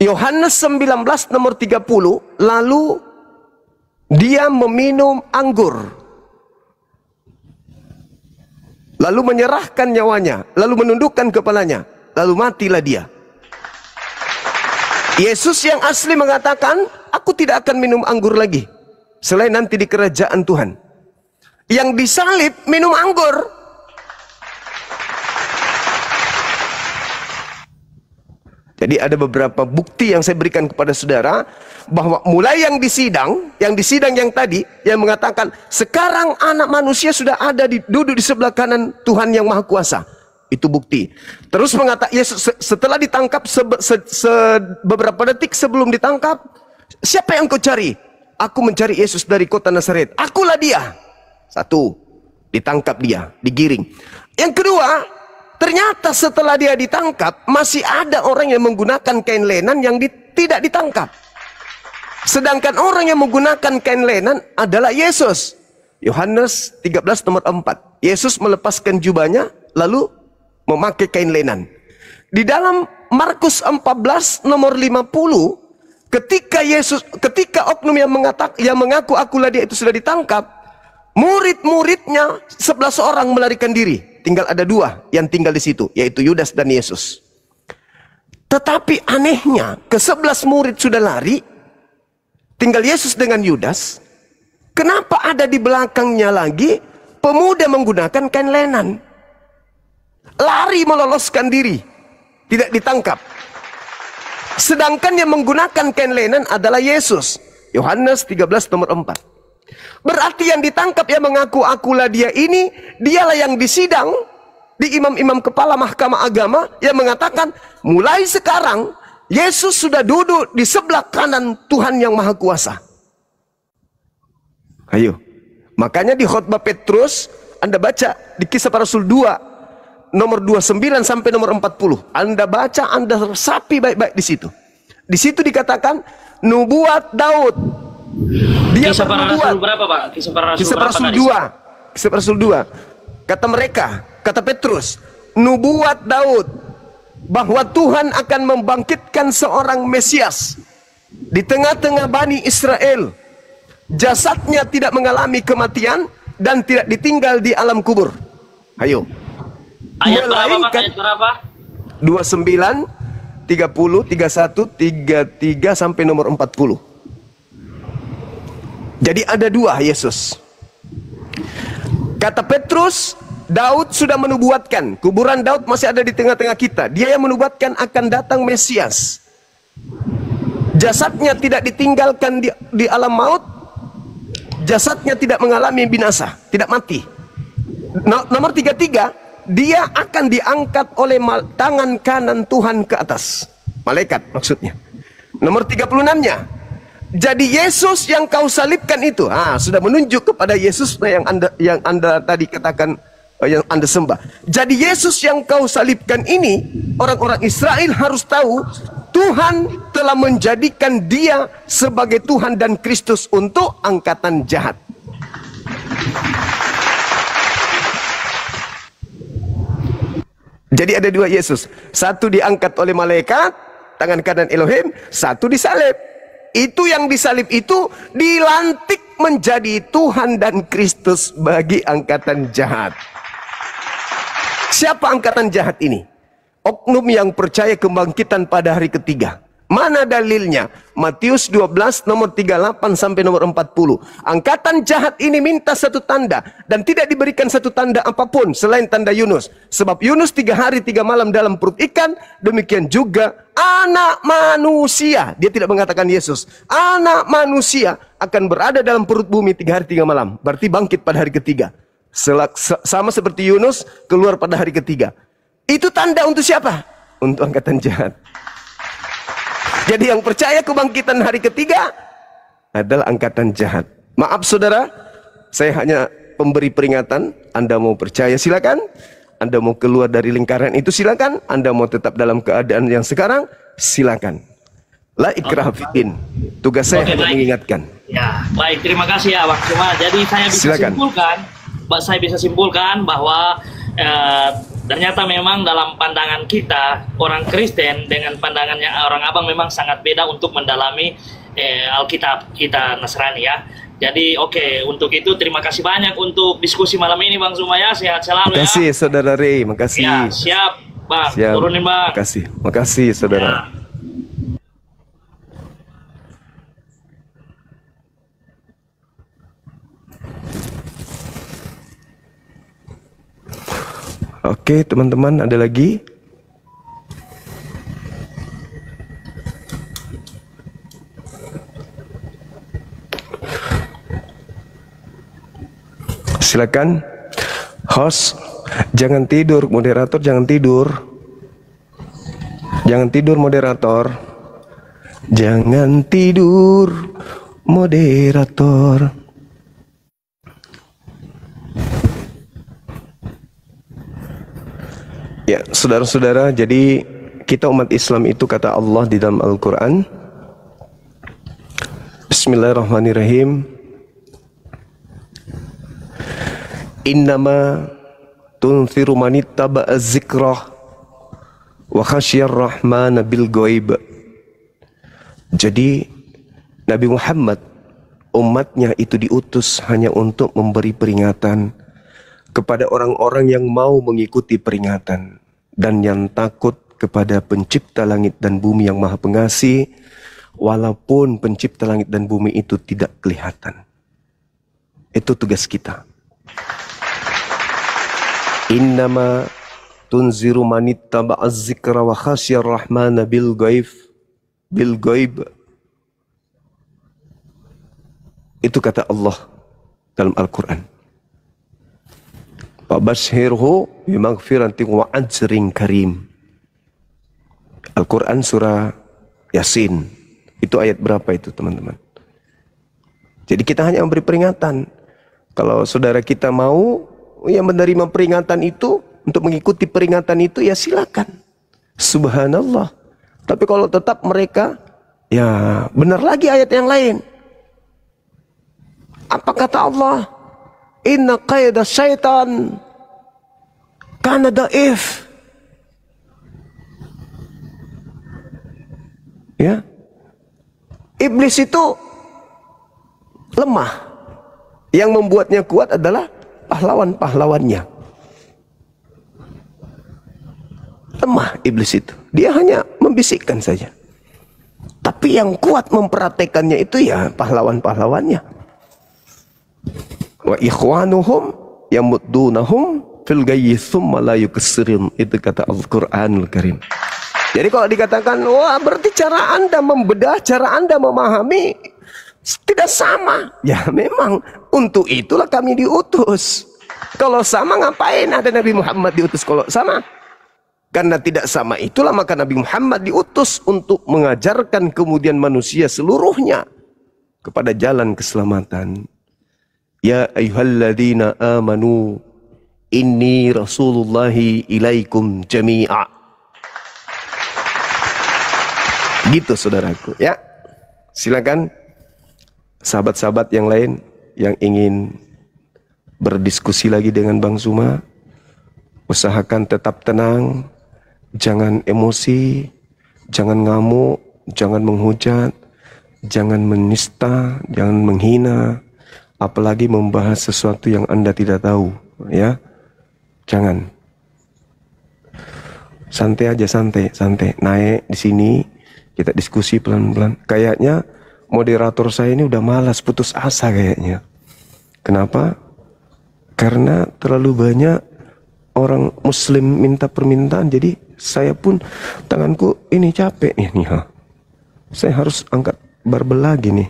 Yohanes 19 nomor 30, lalu dia meminum anggur, lalu menyerahkan nyawanya, lalu menundukkan kepalanya, lalu matilah dia. Yesus yang asli mengatakan, aku tidak akan minum anggur lagi selain nanti di kerajaan Tuhan. Yang disalib minum anggur. Jadi ada beberapa bukti yang saya berikan kepada saudara, bahwa mulai yang disidang yang tadi, yang mengatakan sekarang anak manusia sudah ada duduk di sebelah kanan Tuhan yang Maha Kuasa. Itu bukti. Terus mengatakan Yesus setelah ditangkap, beberapa detik sebelum ditangkap, siapa yang kau cari? Aku mencari Yesus dari kota Nazaret. Akulah dia. Satu, ditangkap dia, digiring. Yang kedua, ternyata setelah dia ditangkap, masih ada orang yang menggunakan kain lenan yang tidak ditangkap. Sedangkan orang yang menggunakan kain lenan adalah Yesus. Yohanes 13 nomor 4. Yesus melepaskan jubahnya, lalu memakai kain lenan. Di dalam Markus 14 nomor 50, ketika oknum yang mengaku akulah dia itu sudah ditangkap, murid-muridnya 11 orang melarikan diri. Tinggal ada 2 yang tinggal di situ, yaitu Yudas dan Yesus. Tetapi anehnya, ke-11 murid sudah lari, tinggal Yesus dengan Yudas. Kenapa ada di belakangnya lagi pemuda menggunakan kain lenan? Lari meloloskan diri, tidak ditangkap. Sedangkan yang menggunakan kain lenan adalah Yesus. Yohanes 13 nomor 4. Berarti yang ditangkap yang mengaku akulah dia ini, dialah yang disidang di imam-imam kepala mahkamah agama yang mengatakan mulai sekarang Yesus sudah duduk di sebelah kanan Tuhan yang Maha Kuasa. Ayo. Makanya di khutbah Petrus Anda baca di Kisah Para Rasul 2 nomor 29 sampai nomor 40. Anda baca, Anda resapi baik-baik di situ. Di situ dikatakan nubuat Daud. Dia Kisah Para Rasul berapa, Pak? Kisah Para Rasul, Kisah Para Rasul 2. Kisah Para Rasul 2. Kata mereka, kata Petrus, nubuat Daud bahwa Tuhan akan membangkitkan seorang Mesias di tengah-tengah Bani Israel. Jasadnya tidak mengalami kematian dan tidak ditinggal di alam kubur. Ayo. Ayat berapa, Pak? Ayat berapa? 29, 30, 31, 33 sampai nomor 40. Jadi ada dua Yesus. Kata Petrus, Daud sudah menubuatkan. Kuburan Daud masih ada di tengah-tengah kita. Dia yang menubuatkan akan datang Mesias. Jasadnya tidak ditinggalkan di alam maut. Jasadnya tidak mengalami binasa, tidak mati. Nomor 33, dia akan diangkat oleh tangan kanan Tuhan ke atas. Malaikat maksudnya. Nomor 36-nya, jadi Yesus yang kau salibkan itu, sudah menunjuk kepada Yesus yang anda tadi katakan, yang Anda sembah. Jadi Yesus yang kau salibkan ini, orang-orang Israel harus tahu Tuhan telah menjadikan dia sebagai Tuhan dan Kristus untuk angkatan jahat. Jadi ada dua Yesus. Satu diangkat oleh malaikat, tangan kanan Elohim. Satu disalib. Itu yang disalib itu dilantik menjadi Tuhan dan Kristus bagi angkatan jahat. Siapa angkatan jahat ini? Oknum yang percaya kebangkitan pada hari ketiga. Mana dalilnya? Matius 12 nomor 38 sampai nomor 40. Angkatan jahat ini minta satu tanda dan tidak diberikan satu tanda apapun selain tanda Yunus. Sebab Yunus 3 hari 3 malam dalam perut ikan, demikian juga anak manusia. Dia tidak mengatakan Yesus. Anak manusia akan berada dalam perut bumi 3 hari 3 malam. Berarti bangkit pada hari ketiga. Sama seperti Yunus keluar pada hari ketiga. Itu tanda untuk siapa? Untuk angkatan jahat. Jadi yang percaya kebangkitan hari ketiga adalah angkatan jahat. Maaf saudara, saya hanya pemberi peringatan. Anda mau percaya silakan, Anda mau keluar dari lingkaran itu silakan, Anda mau tetap dalam keadaan yang sekarang silakan. La ikraha fiddin. Tugas saya hanya mengingatkan. Ya, baik, terima kasih ya Bang Cuma. Jadi saya bisa simpulkan bahwa ternyata memang dalam pandangan kita orang Kristen dengan pandangannya orang Abang memang sangat beda untuk mendalami Alkitab kita Nasrani ya. Jadi oke, untuk itu terima kasih banyak untuk diskusi malam ini Bang Sumaya. Sehat selalu ya. Makasih saudara Rey, makasih. Ya, siap Bang, siap. Turunin Bang. Makasih saudara. Ya. Oke teman-teman, ada lagi? Silakan. Host, jangan tidur. Moderator, jangan tidur. Jangan tidur moderator. Jangan tidur moderator. Ya, saudara-saudara, jadi kita umat Islam itu kata Allah di dalam Al-Quran. Bismillahirrahmanirrahim. Innama tunziru manittaba'a zikrah wa khasyar rahmana bil ghaib. Jadi Nabi Muhammad, umatnya itu diutus hanya untuk memberi peringatan kepada orang-orang yang mau mengikuti peringatan dan yang takut kepada pencipta langit dan bumi yang maha pengasih, walaupun pencipta langit dan bumi itu tidak kelihatan. Itu tugas kita. Innama tunziru manittaba'az zikra wa khasyar rahmana bil ghaib. Itu kata Allah. dalam Al-Quran. Fabashshirhu bimaghfiratin wa ajrin karim. Al-Quran surah Yasin. Itu ayat berapa itu teman-teman? Jadi kita hanya memberi peringatan. Kalau saudara kita mau ya menerima peringatan itu, untuk mengikuti peringatan itu, ya silakan. Subhanallah. Tapi kalau tetap mereka, ya benar lagi ayat yang lain. Apa kata Allah? Inna qaida syaitan kana da'if. Ya. Iblis itu lemah. Yang membuatnya kuat adalah pahlawan-pahlawannya. Lemah iblis itu. Dia hanya membisikkan saja. Tapi yang kuat mempraktekannya itu ya pahlawan-pahlawannya. Wa ikhwanuhum yamuddunahum fil ghayyi tsumma la yukassirin. Itu kata Al-Qur'anul Karim. Jadi kalau dikatakan, wah berarti cara Anda membedah, cara Anda memahami tidak sama. Ya memang untuk itulah kami diutus. Kalau sama ngapain ada Nabi Muhammad diutus kalau sama? Karena tidak sama itulah maka Nabi Muhammad diutus untuk mengajarkan kemudian manusia seluruhnya kepada jalan keselamatan. Ya ayyuhalladzina amanu inni rasulullahi ilaikum jami'a. Gitu saudaraku ya. Silakan sahabat-sahabat yang lain yang ingin berdiskusi lagi dengan Bang Zuma, usahakan tetap tenang, jangan emosi, jangan ngamuk, jangan menghujat, jangan menista, jangan menghina, apalagi membahas sesuatu yang Anda tidak tahu, ya. Jangan. Santai aja, santai. Naik di sini, kita diskusi pelan-pelan. Kayaknya moderator saya ini udah malas, putus asa kayaknya. Kenapa? Karena terlalu banyak orang muslim minta permintaan, jadi saya pun tanganku ini capek nih. Saya harus angkat barbel lagi nih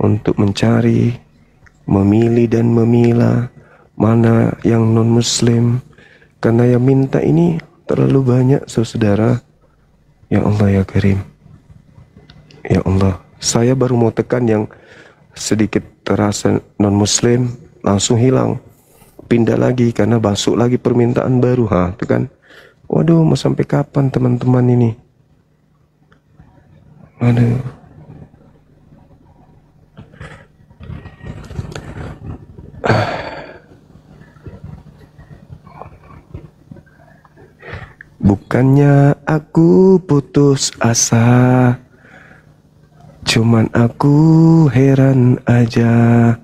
untuk mencari, memilih dan memilah mana yang non muslim, karena yang minta ini terlalu banyak saudara. Ya Allah ya Karim, ya Allah, saya baru mau tekan yang sedikit terasa non muslim, langsung hilang, pindah lagi karena masuk lagi permintaan baru. Itu kan, waduh, mau sampai kapan teman-teman ini? Aduh. Bukannya aku putus asa, cuman aku heran aja.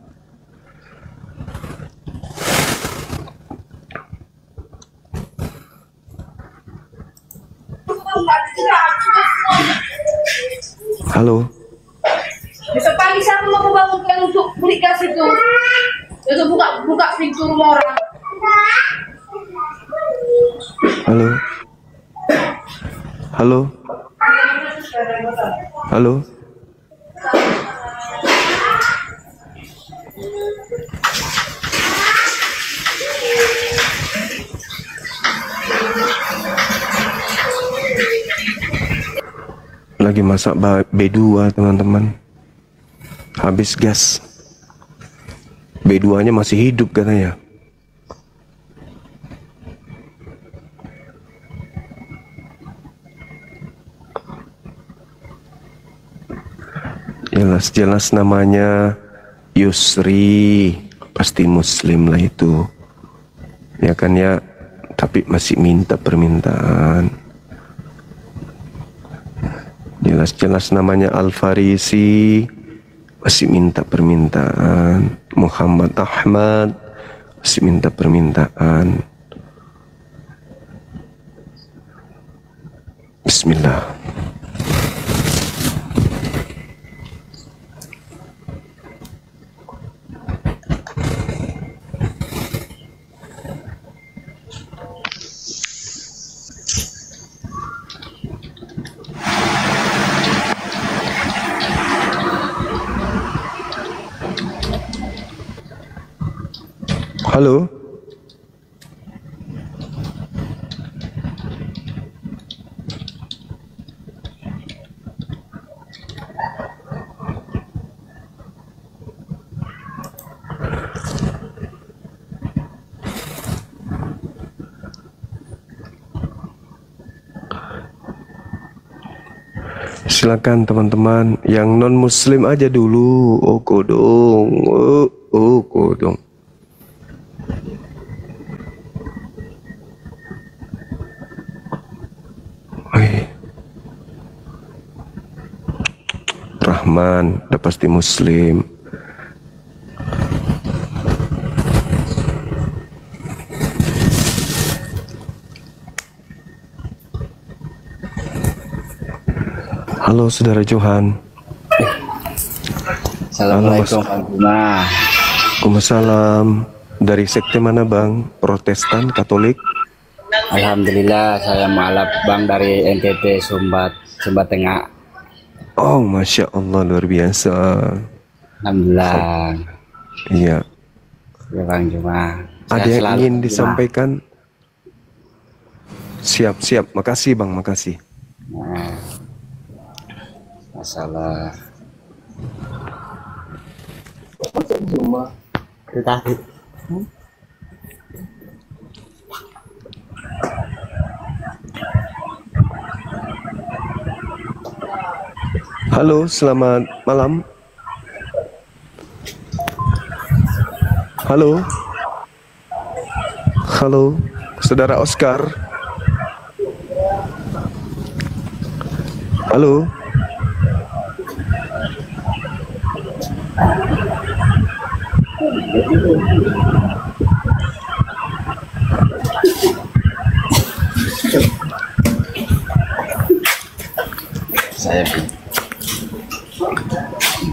Halo. Besok pagi saya mau bangunkan untuk beli gas itu. Itu buka pintu rumah orang. Halo. Halo. Halo. Lagi masak B2 teman-teman. Habis gas. B2-nya masih hidup katanya. Jelas-jelas namanya Yusri, pasti muslim lah itu. Ya kan ya, tapi masih minta permintaan. Jelas-jelas namanya Al-Farisi, masih minta permintaan. Muhammad Ahmad, masih minta permintaan. Bismillah. Halo. Silakan teman-teman yang non muslim aja dulu. Oh kodong. Oh kodong. Rahman, udah pasti muslim. Halo saudara Johan. Assalamualaikum Bang Juma. Waalaikumsalam. Dari sekte mana Bang? Protestan, Katolik? Alhamdulillah saya mualaf Bang dari NTT Sumba Tengah. Oh Masya Allah, luar biasa. Alhamdulillah. Iya. Ya Bang Juma. Ada yang ingin disampaikan? Siap. Makasih Bang, makasih. Nah, masalah. Juma. Tadi. Halo, selamat malam. Halo. Halo, saudara Oscar. Halo. Saya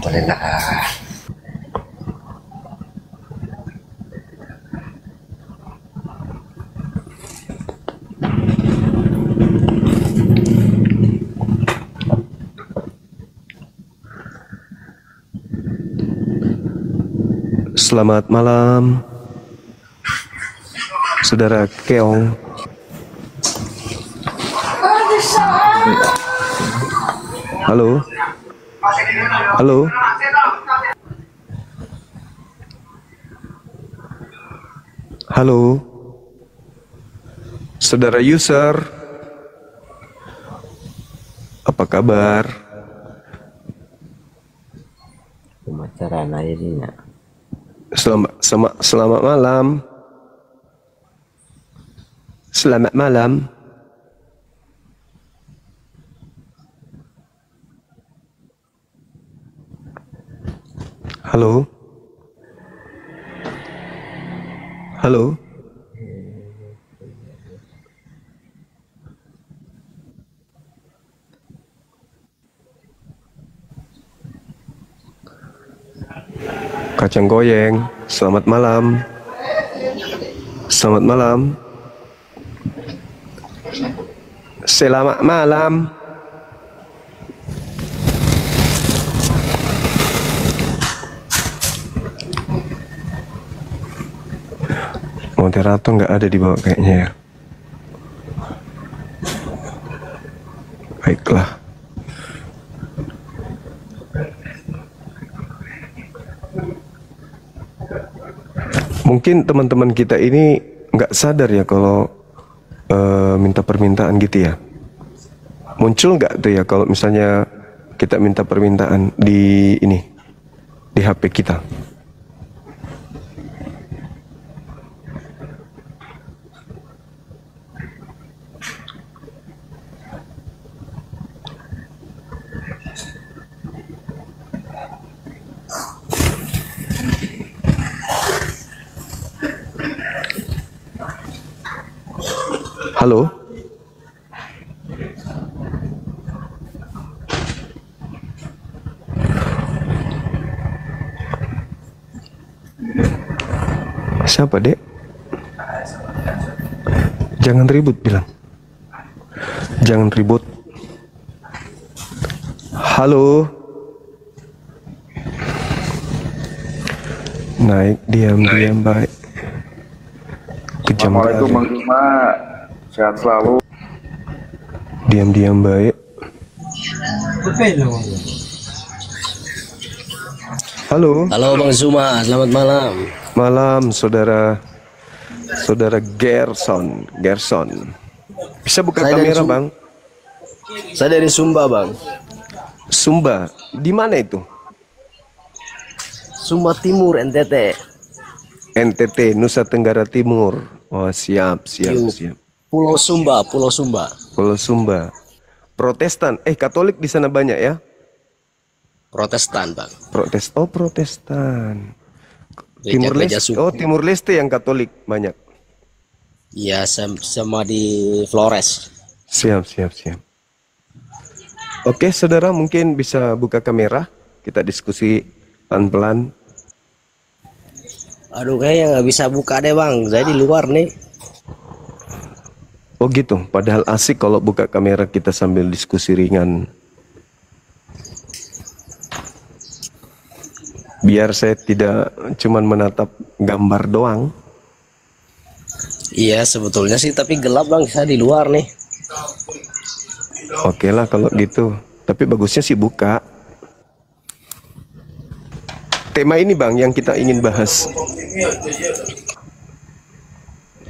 alhamdulillah. Selamat malam, saudara Keong. Halo. Halo. Halo. Saudara user. Apa kabar? Pemacaran akhirnya. Selamat malam. Selamat malam. Halo. Halo. Kacang goyeng, selamat malam. Selamat malam. Selamat malam. Moderator nggak ada di bawah kayaknya ya. Baiklah. Mungkin teman-teman kita ini nggak sadar ya kalau minta permintaan gitu ya. Muncul nggak tuh ya kalau misalnya kita minta permintaan di ini, di HP kita. Halo. Siapa, Dek? Jangan ribut, bilang. Jangan ribut. Halo. Naik, diam, baik. Kejam Assalamualaikum kali. Bang Zuma, sehat selalu. Diam-diam baik. Halo. Halo Bang Zuma, selamat malam. Malam saudara Gerson. Bisa buka Saya kamera dari bang? Saya dari Sumba Bang. Sumba, di mana itu? Sumba Timur NTT. NTT, Nusa Tenggara Timur. Oh siap. Pulau Sumba. Kalau Sumba, Protestan, Katolik di sana banyak ya? Protestan Bang. Protestan. Gereja Leste. Oh, Timur Leste yang Katolik banyak. Iya, sama di Flores. Siap. Oke, saudara mungkin bisa buka kamera. Kita diskusi pelan-pelan. Aduh, kayaknya nggak bisa buka deh Bang. Saya di luar nih. Oh gitu. Padahal asik kalau buka kamera kita sambil diskusi ringan. Biar saya tidak cuman menatap gambar doang. Iya, sebetulnya sih tapi gelap Bang. Saya di luar nih. Oke lah kalau gitu. Tapi bagusnya sih buka. Tema ini Bang yang kita ingin bahas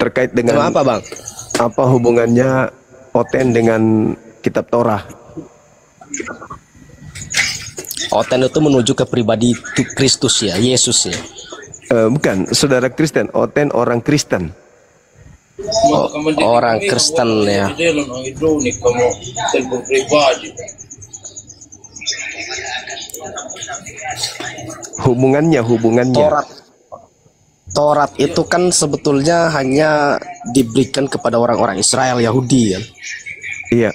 terkait dengan Tema apa Bang? Apa hubungannya Oten dengan kitab Torah? Oten itu menuju ke pribadi Kristus ya, Yesus ya. Bukan, saudara Kristen. Oten orang Kristen. Orang Kristen ya. Hubungannya. Taurat itu kan sebetulnya hanya diberikan kepada orang-orang Israel Yahudi kan. Iya,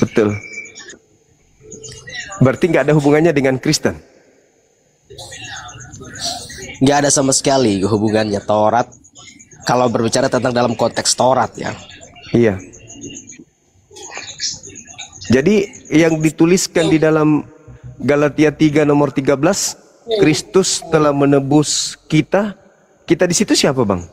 betul. Berarti nggak ada hubungannya dengan Kristen? Nggak ada sama sekali hubungannya Taurat. Kalau berbicara tentang dalam konteks Taurat ya. Iya. Jadi yang dituliskan di dalam Galatia 3 nomor 13, Kristus telah menebus kita. Kita di situ siapa Bang?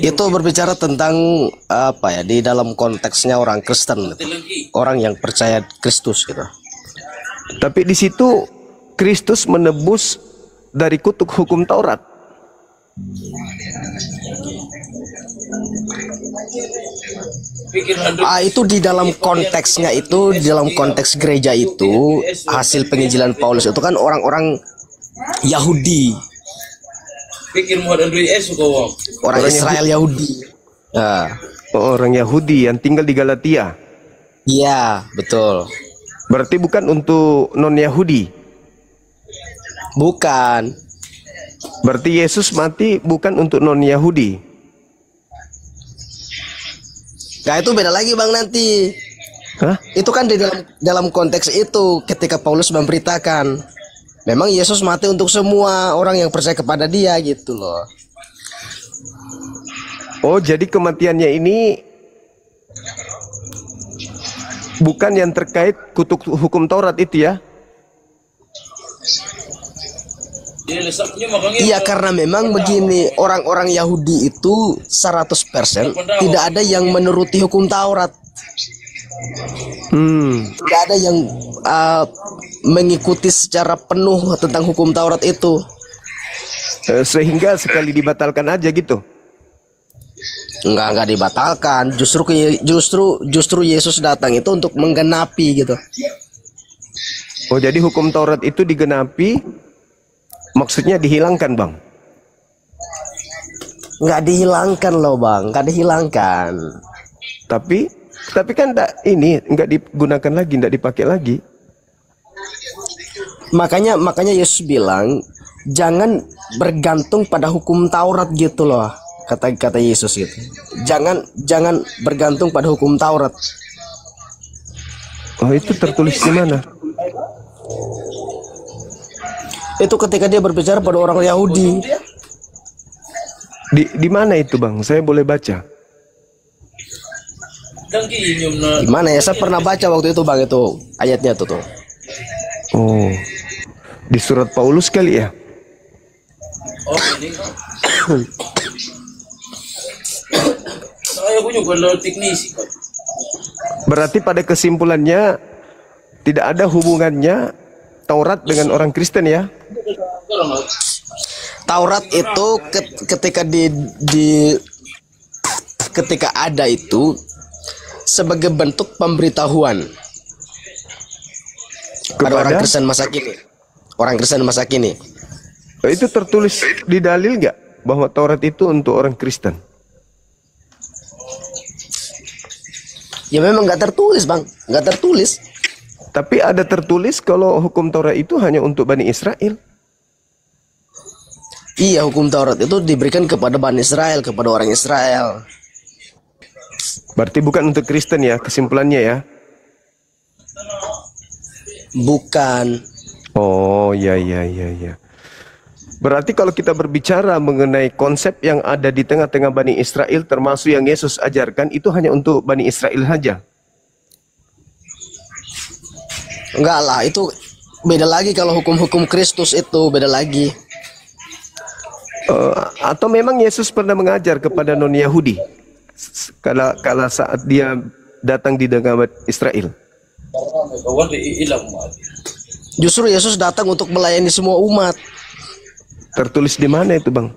Itu berbicara tentang apa ya, di dalam konteksnya orang Kristen, orang yang percaya Kristus gitu. Tapi di situ Kristus menebus dari kutuk hukum Taurat. Itu di dalam konteksnya itu, di dalam konteks gereja itu, hasil penginjilan Paulus itu kan orang-orang Yahudi, orang Israel Yahudi. Nah. Orang Yahudi yang tinggal di Galatia. Iya, betul. Berarti bukan untuk non-Yahudi. Bukan. Berarti Yesus mati bukan untuk non-Yahudi. Nah itu beda lagi Bang nanti. Hah? Itu kan di dalam konteks itu ketika Paulus memberitakan memang Yesus mati untuk semua orang yang percaya kepada Dia gitu loh. Oh, jadi kematiannya ini bukan yang terkait kutuk hukum Taurat itu ya? Iya, karena memang begini, orang-orang Yahudi itu 100% tidak ada yang menuruti hukum Taurat. Tidak ada yang mengikuti secara penuh tentang hukum Taurat itu. Sehingga sekali dibatalkan aja gitu. Enggak dibatalkan, justru Yesus datang itu untuk menggenapi gitu. Oh, jadi hukum Taurat itu digenapi, maksudnya dihilangkan Bang? Nggak dihilangkan loh Bang, nggak dihilangkan. Tapi kan nggak digunakan lagi, nggak dipakai lagi. Makanya Yesus bilang jangan bergantung pada hukum Taurat gitu loh, kata Yesus gitu. Jangan bergantung pada hukum Taurat. Oh, itu tertulis di mana? Itu ketika dia berbicara pada orang Yahudi. Di mana itu Bang? Saya boleh baca? Gimana ya? Saya pernah baca waktu itu Bang, itu ayatnya tuh. Oh, Di surat Paulus kali ya? Oh, ini. Saya punya kalau teknisi. Berarti pada kesimpulannya tidak ada hubungannya Taurat dengan orang Kristen ya? Taurat itu ketika ketika ada itu sebagai bentuk pemberitahuan kepada orang Kristen masa kini. Orang Kristen masa kini. Itu tertulis di dalil nggak bahwa Taurat itu untuk orang Kristen? Ya memang nggak tertulis, Bang, nggak tertulis. Tapi ada tertulis kalau hukum Taurat itu hanya untuk Bani Israel. Iya, hukum Taurat itu diberikan kepada Bani Israel, kepada orang Israel. Berarti bukan untuk Kristen ya, kesimpulannya ya? Bukan. Oh, ya. Berarti kalau kita berbicara mengenai konsep yang ada di tengah-tengah Bani Israel, termasuk yang Yesus ajarkan, itu hanya untuk Bani Israel saja? Enggak lah, itu beda lagi. Kalau hukum-hukum Kristus itu beda lagi. Atau memang Yesus pernah mengajar kepada non-Yahudi kala saat dia datang di tengah Israel? Justru Yesus datang untuk melayani semua umat. Tertulis di mana itu, Bang?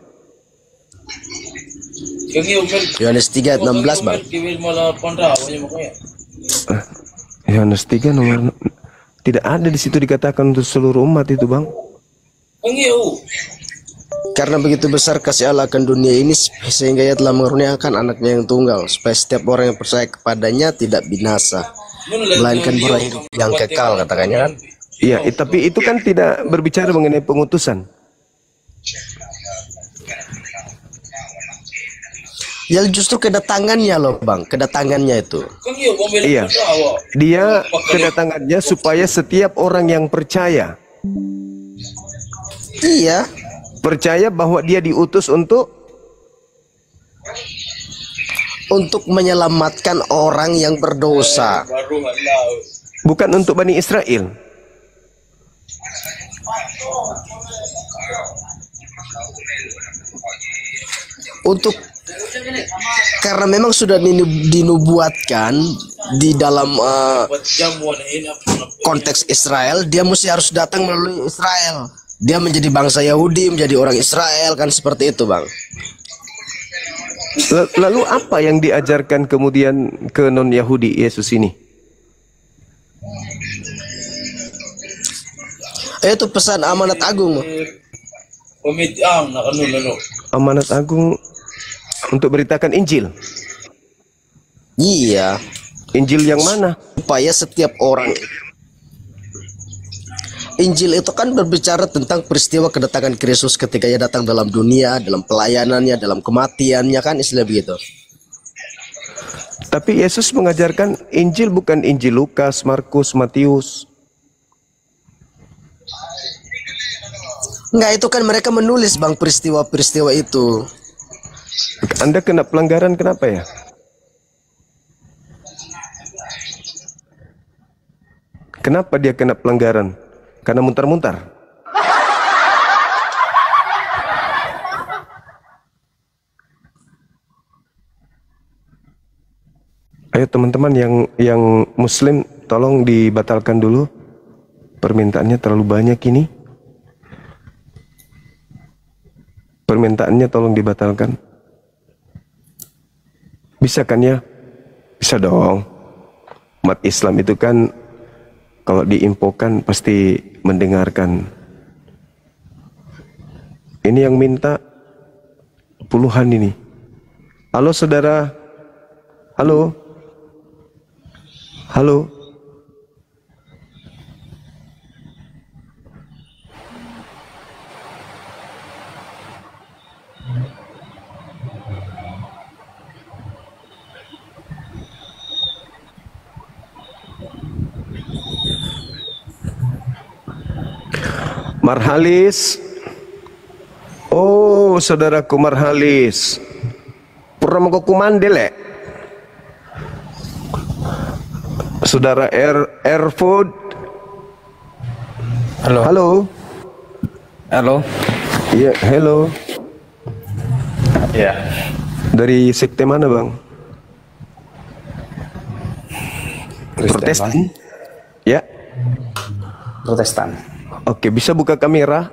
Yohanes 3 ayat 16, Bang. Yohanes 3 nomor tidak ada di situ dikatakan untuk seluruh umat itu, Bang. Karena begitu besar kasih Allah akan dunia ini sehingga Ia telah mengaruniakan anaknya yang tunggal supaya setiap orang yang percaya kepadanya tidak binasa melainkan beroleh hidup yang kekal, katakannya kan. Iya, tapi itu kan tidak berbicara mengenai pengutusan. Ya justru kedatangannya loh, Bang, kedatangannya itu. Iya, dia kedatangannya supaya setiap orang yang percaya. Iya. Percaya bahwa dia diutus untuk menyelamatkan orang yang berdosa. Bukan untuk Bani Israel. Karena memang sudah dinubuatkan di dalam konteks Israel, dia harus datang melalui Israel. Dia menjadi bangsa Yahudi, menjadi orang Israel, kan seperti itu, Bang. Lalu apa yang diajarkan kemudian ke non-Yahudi Yesus ini? Itu pesan amanat agung. Amanat agung untuk beritakan Injil. Iya. Injil yang mana? Supaya setiap orang. Injil itu kan berbicara tentang peristiwa kedatangan Kristus ketika Ia datang dalam dunia, dalam pelayanannya, dalam kematiannya, kan istilah begitu. Tapi Yesus mengajarkan Injil bukan Injil Lukas, Markus, Matius. Enggak, itu kan mereka menulis, Bang, peristiwa-peristiwa itu. Anda kena pelanggaran kenapa ya? Kenapa dia kena pelanggaran? Karena mutar-mutar. Ayo teman-teman yang Muslim, tolong dibatalkan dulu. Permintaannya terlalu banyak ini. Permintaannya tolong dibatalkan. Bisa kan ya? Bisa dong. Umat Islam itu kan kalau diinfokan pasti mendengarkan. Ini yang minta puluhan ini. Halo saudara. Halo. Halo. Marhalis. Oh, saudaraku Marhalis. Purna ko kumandele. Saudara Airfood. Halo. Halo. Halo. Iya, hello. Ya. Dari sekte mana, Bang? Protestan. Protestan. Ya. Protestan. Oke, bisa buka kamera?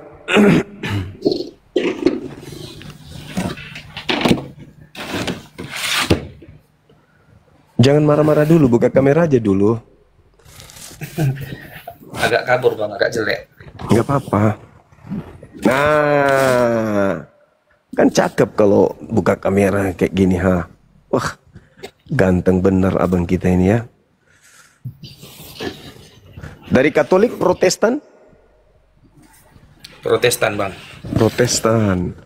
Jangan marah-marah dulu, buka kamera aja dulu. Agak kabur Bang, agak jelek. Nggak apa-apa. Nah, kan cakep kalau buka kamera kayak gini, ha. Wah, ganteng bener abang kita ini ya. Dari Katolik, Protestan? Protestan Bang. Protestan.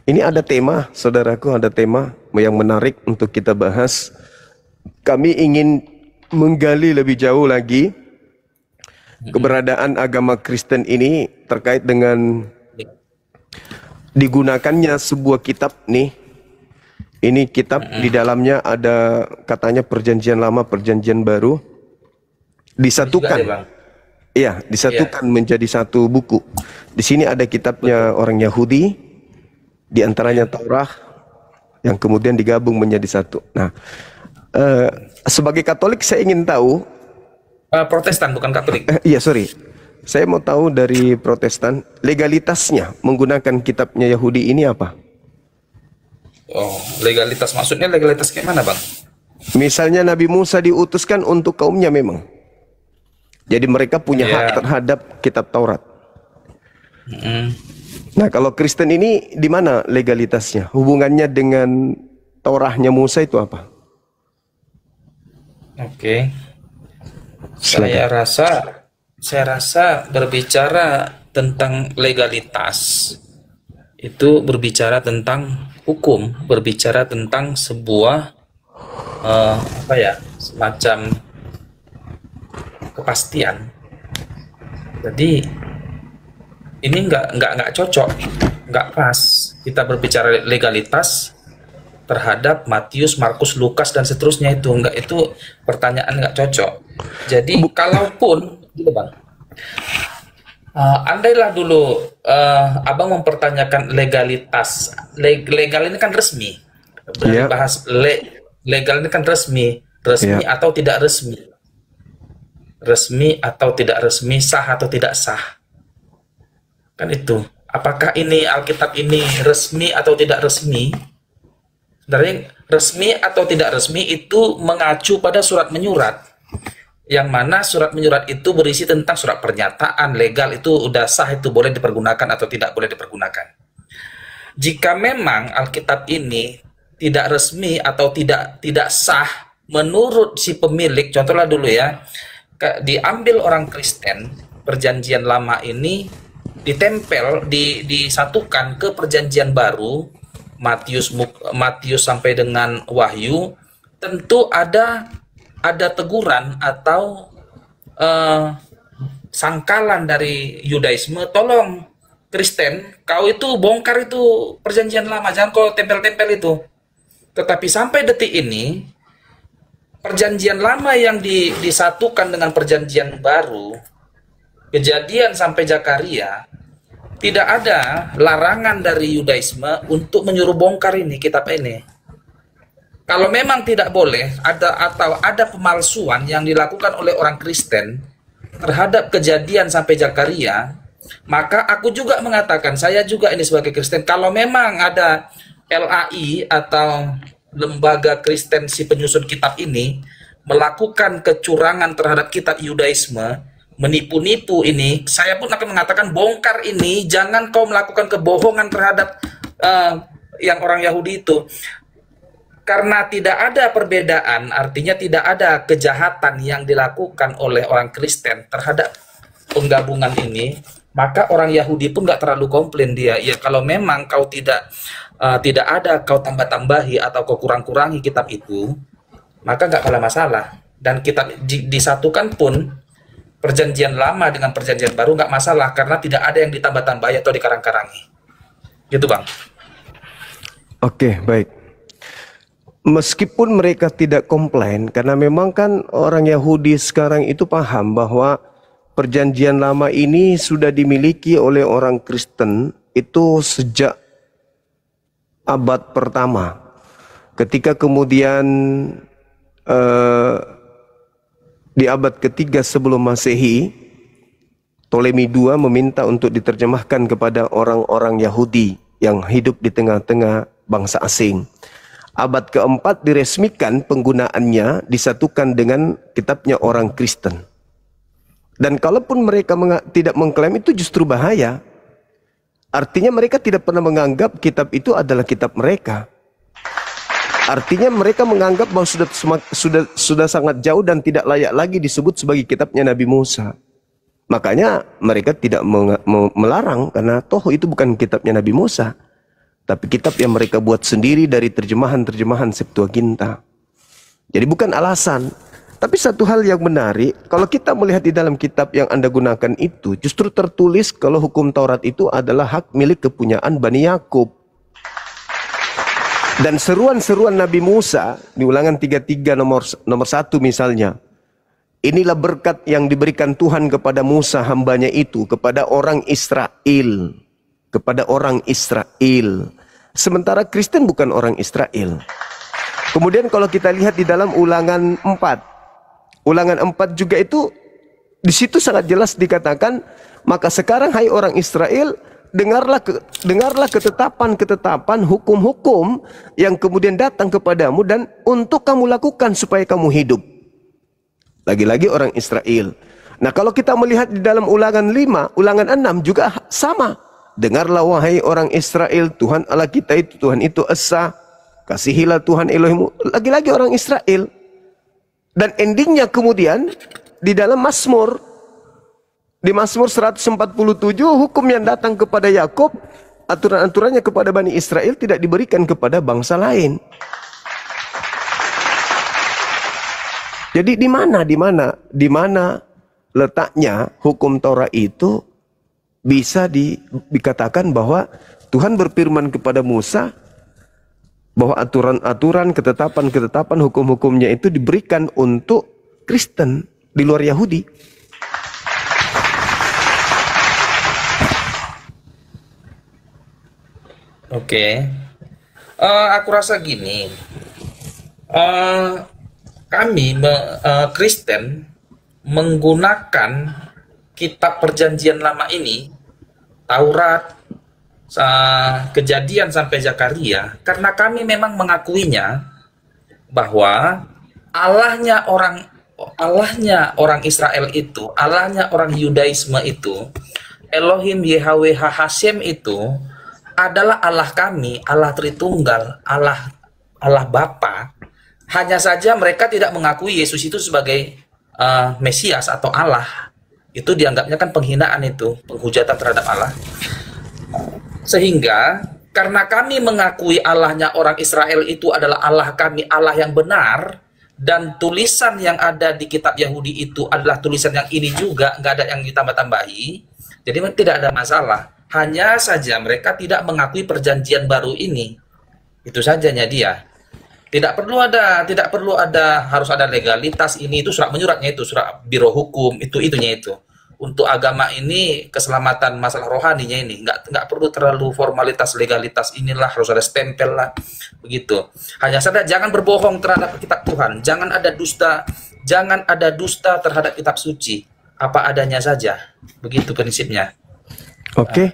Ini ada tema, saudaraku, ada tema yang menarik untuk kita bahas. Kami ingin menggali lebih jauh lagi keberadaan agama Kristen ini terkait dengan digunakannya sebuah kitab nih. Ini kitab di dalamnya ada katanya perjanjian lama, perjanjian baru disatukan. Iya, disatukan menjadi satu buku. Di sini ada kitabnya orang Yahudi, di antaranya Taurat, yang kemudian digabung menjadi satu. Nah, sebagai Katolik saya ingin tahu. Protestan bukan Katolik. Iya, sorry. Saya mau tahu dari Protestan, legalitasnya menggunakan kitabnya Yahudi ini apa? Oh, legalitas maksudnya legalitas kayak mana Bang? Misalnya Nabi Musa diutuskan untuk kaumnya memang. Jadi mereka punya hak terhadap kitab Taurat. Nah, kalau Kristen ini di mana legalitasnya? Hubungannya dengan Taurahnya Musa itu apa? Oke. Saya rasa berbicara tentang legalitas itu berbicara tentang hukum, berbicara tentang sebuah semacam kepastian. Jadi ini nggak cocok, nggak pas kita berbicara legalitas terhadap Matius, Markus, Lukas dan seterusnya. Itu pertanyaan nggak cocok. Jadi kalaupun gitu Bang, andailah dulu abang mempertanyakan legalitas, legal ini kan resmi. Bahas legal ini kan resmi atau tidak resmi. Resmi atau tidak resmi, sah atau tidak sah, kan itu. Apakah ini Alkitab ini resmi atau tidak resmi? Dari resmi atau tidak resmi itu mengacu pada surat menyurat, yang mana surat menyurat itu berisi tentang surat pernyataan legal, itu udah sah, itu boleh dipergunakan atau tidak boleh dipergunakan. Jika memang Alkitab ini tidak resmi atau tidak sah menurut si pemilik, contohnya dulu ya, diambil orang Kristen, perjanjian lama ini ditempel, disatukan ke perjanjian baru, Matius sampai dengan Wahyu, tentu ada teguran atau sangkalan dari Yudaisme, tolong Kristen, kau itu bongkar itu perjanjian lama, jangan kau tempel-tempel itu. Tetapi sampai detik ini perjanjian lama yang disatukan dengan perjanjian baru, Kejadian sampai Zakaria, tidak ada larangan dari Yudaisme untuk menyuruh bongkar ini kitab ini. Kalau memang tidak boleh atau ada pemalsuan yang dilakukan oleh orang Kristen terhadap Kejadian sampai Zakaria, maka aku juga mengatakan, saya juga ini sebagai Kristen, kalau memang ada LAI atau lembaga Kristen si penyusun kitab ini melakukan kecurangan terhadap kitab Yudaisme, menipu-nipu ini, saya pun akan mengatakan bongkar ini, jangan kau melakukan kebohongan terhadap yang orang Yahudi itu. Karena tidak ada perbedaan, artinya tidak ada kejahatan yang dilakukan oleh orang Kristen terhadap penggabungan ini, maka orang Yahudi pun nggak terlalu komplain dia. Ya kalau memang kau tidak ada kau tambah-tambahi atau kau kurang-kurangi kitab itu, maka nggak kalah masalah. Dan kitab disatukan pun, perjanjian lama dengan perjanjian baru nggak masalah, karena tidak ada yang ditambah-tambahi atau dikarang-karangi. Gitu Bang. Oke, baik. Meskipun mereka tidak komplain, karena memang kan orang Yahudi sekarang itu paham bahwa perjanjian lama ini sudah dimiliki oleh orang Kristen itu sejak abad pertama. Ketika kemudian di abad ketiga sebelum Masehi, Ptolemy II meminta untuk diterjemahkan kepada orang-orang Yahudi yang hidup di tengah-tengah bangsa asing. Abad keempat diresmikan penggunaannya disatukan dengan kitabnya orang Kristen. Dan kalaupun mereka tidak mengklaim, itu justru bahaya. Artinya mereka tidak pernah menganggap kitab itu adalah kitab mereka. Artinya mereka menganggap bahwa sudah sangat jauh dan tidak layak lagi disebut sebagai kitabnya Nabi Musa. Makanya mereka tidak melarang, karena toh itu bukan kitabnya Nabi Musa, tapi kitab yang mereka buat sendiri dari terjemahan-terjemahan Septuaginta. Jadi bukan alasan. Tapi satu hal yang menarik, kalau kita melihat di dalam kitab yang Anda gunakan itu, justru tertulis kalau hukum Taurat itu adalah hak milik kepunyaan Bani Yakub. Dan seruan-seruan Nabi Musa di Ulangan 33 nomor 1 misalnya, inilah berkat yang diberikan Tuhan kepada Musa hambanya itu, kepada orang Israel. Kepada orang Israel. Sementara Kristen bukan orang Israel. Kemudian kalau kita lihat di dalam Ulangan 4. Ulangan 4 juga itu, di situ sangat jelas dikatakan, maka sekarang hai orang Israel, dengarlah ketetapan-ketetapan, hukum-hukum yang kemudian datang kepadamu dan untuk kamu lakukan supaya kamu hidup. Lagi-lagi orang Israel. Nah, kalau kita melihat di dalam Ulangan 5, Ulangan 6 juga sama. Dengarlah wahai orang Israel, Tuhan Allah kita itu, Tuhan itu Esa. Kasihilah Tuhan Elohimmu. Lagi-lagi orang Israel. Dan endingnya kemudian di dalam Mazmur, di Mazmur 147, hukum yang datang kepada Yakub, aturan-aturannya kepada Bani Israel tidak diberikan kepada bangsa lain. Jadi di mana letaknya hukum Taurat itu bisa dikatakan bahwa Tuhan berfirman kepada Musa bahwa aturan-aturan, ketetapan-ketetapan, hukum-hukumnya itu diberikan untuk Kristen di luar Yahudi. Oke. Aku rasa gini. Kami Kristen menggunakan kitab perjanjian lama ini, Taurat, Kejadian sampai Zakaria, karena kami memang mengakuinya bahwa Allahnya orang Israel itu, Allahnya orang Yudaisme itu, Elohim Yahweh Hashem itu adalah Allah kami, Allah Tritunggal, Allah Bapa. Hanya saja mereka tidak mengakui Yesus itu sebagai Mesias atau Allah. Itu dianggapnya kan penghinaan, itu penghujatan terhadap Allah. Sehingga karena kami mengakui Allahnya orang Israel itu adalah Allah kami, Allah yang benar, dan tulisan yang ada di kitab Yahudi itu adalah tulisan yang ini juga, nggak ada yang ditambah-tambahi, jadi tidak ada masalah. Hanya saja mereka tidak mengakui perjanjian baru ini. Itu sajanya dia. Tidak perlu ada harus ada legalitas ini itu, surat menyuratnya itu, surat biro hukum itunya itu. Untuk agama ini, keselamatan masalah rohaninya ini nggak perlu terlalu formalitas legalitas, inilah harus ada stempel lah begitu. Hanya saja jangan berbohong terhadap kitab Tuhan, jangan ada dusta terhadap kitab suci, apa adanya saja, begitu prinsipnya. Oke.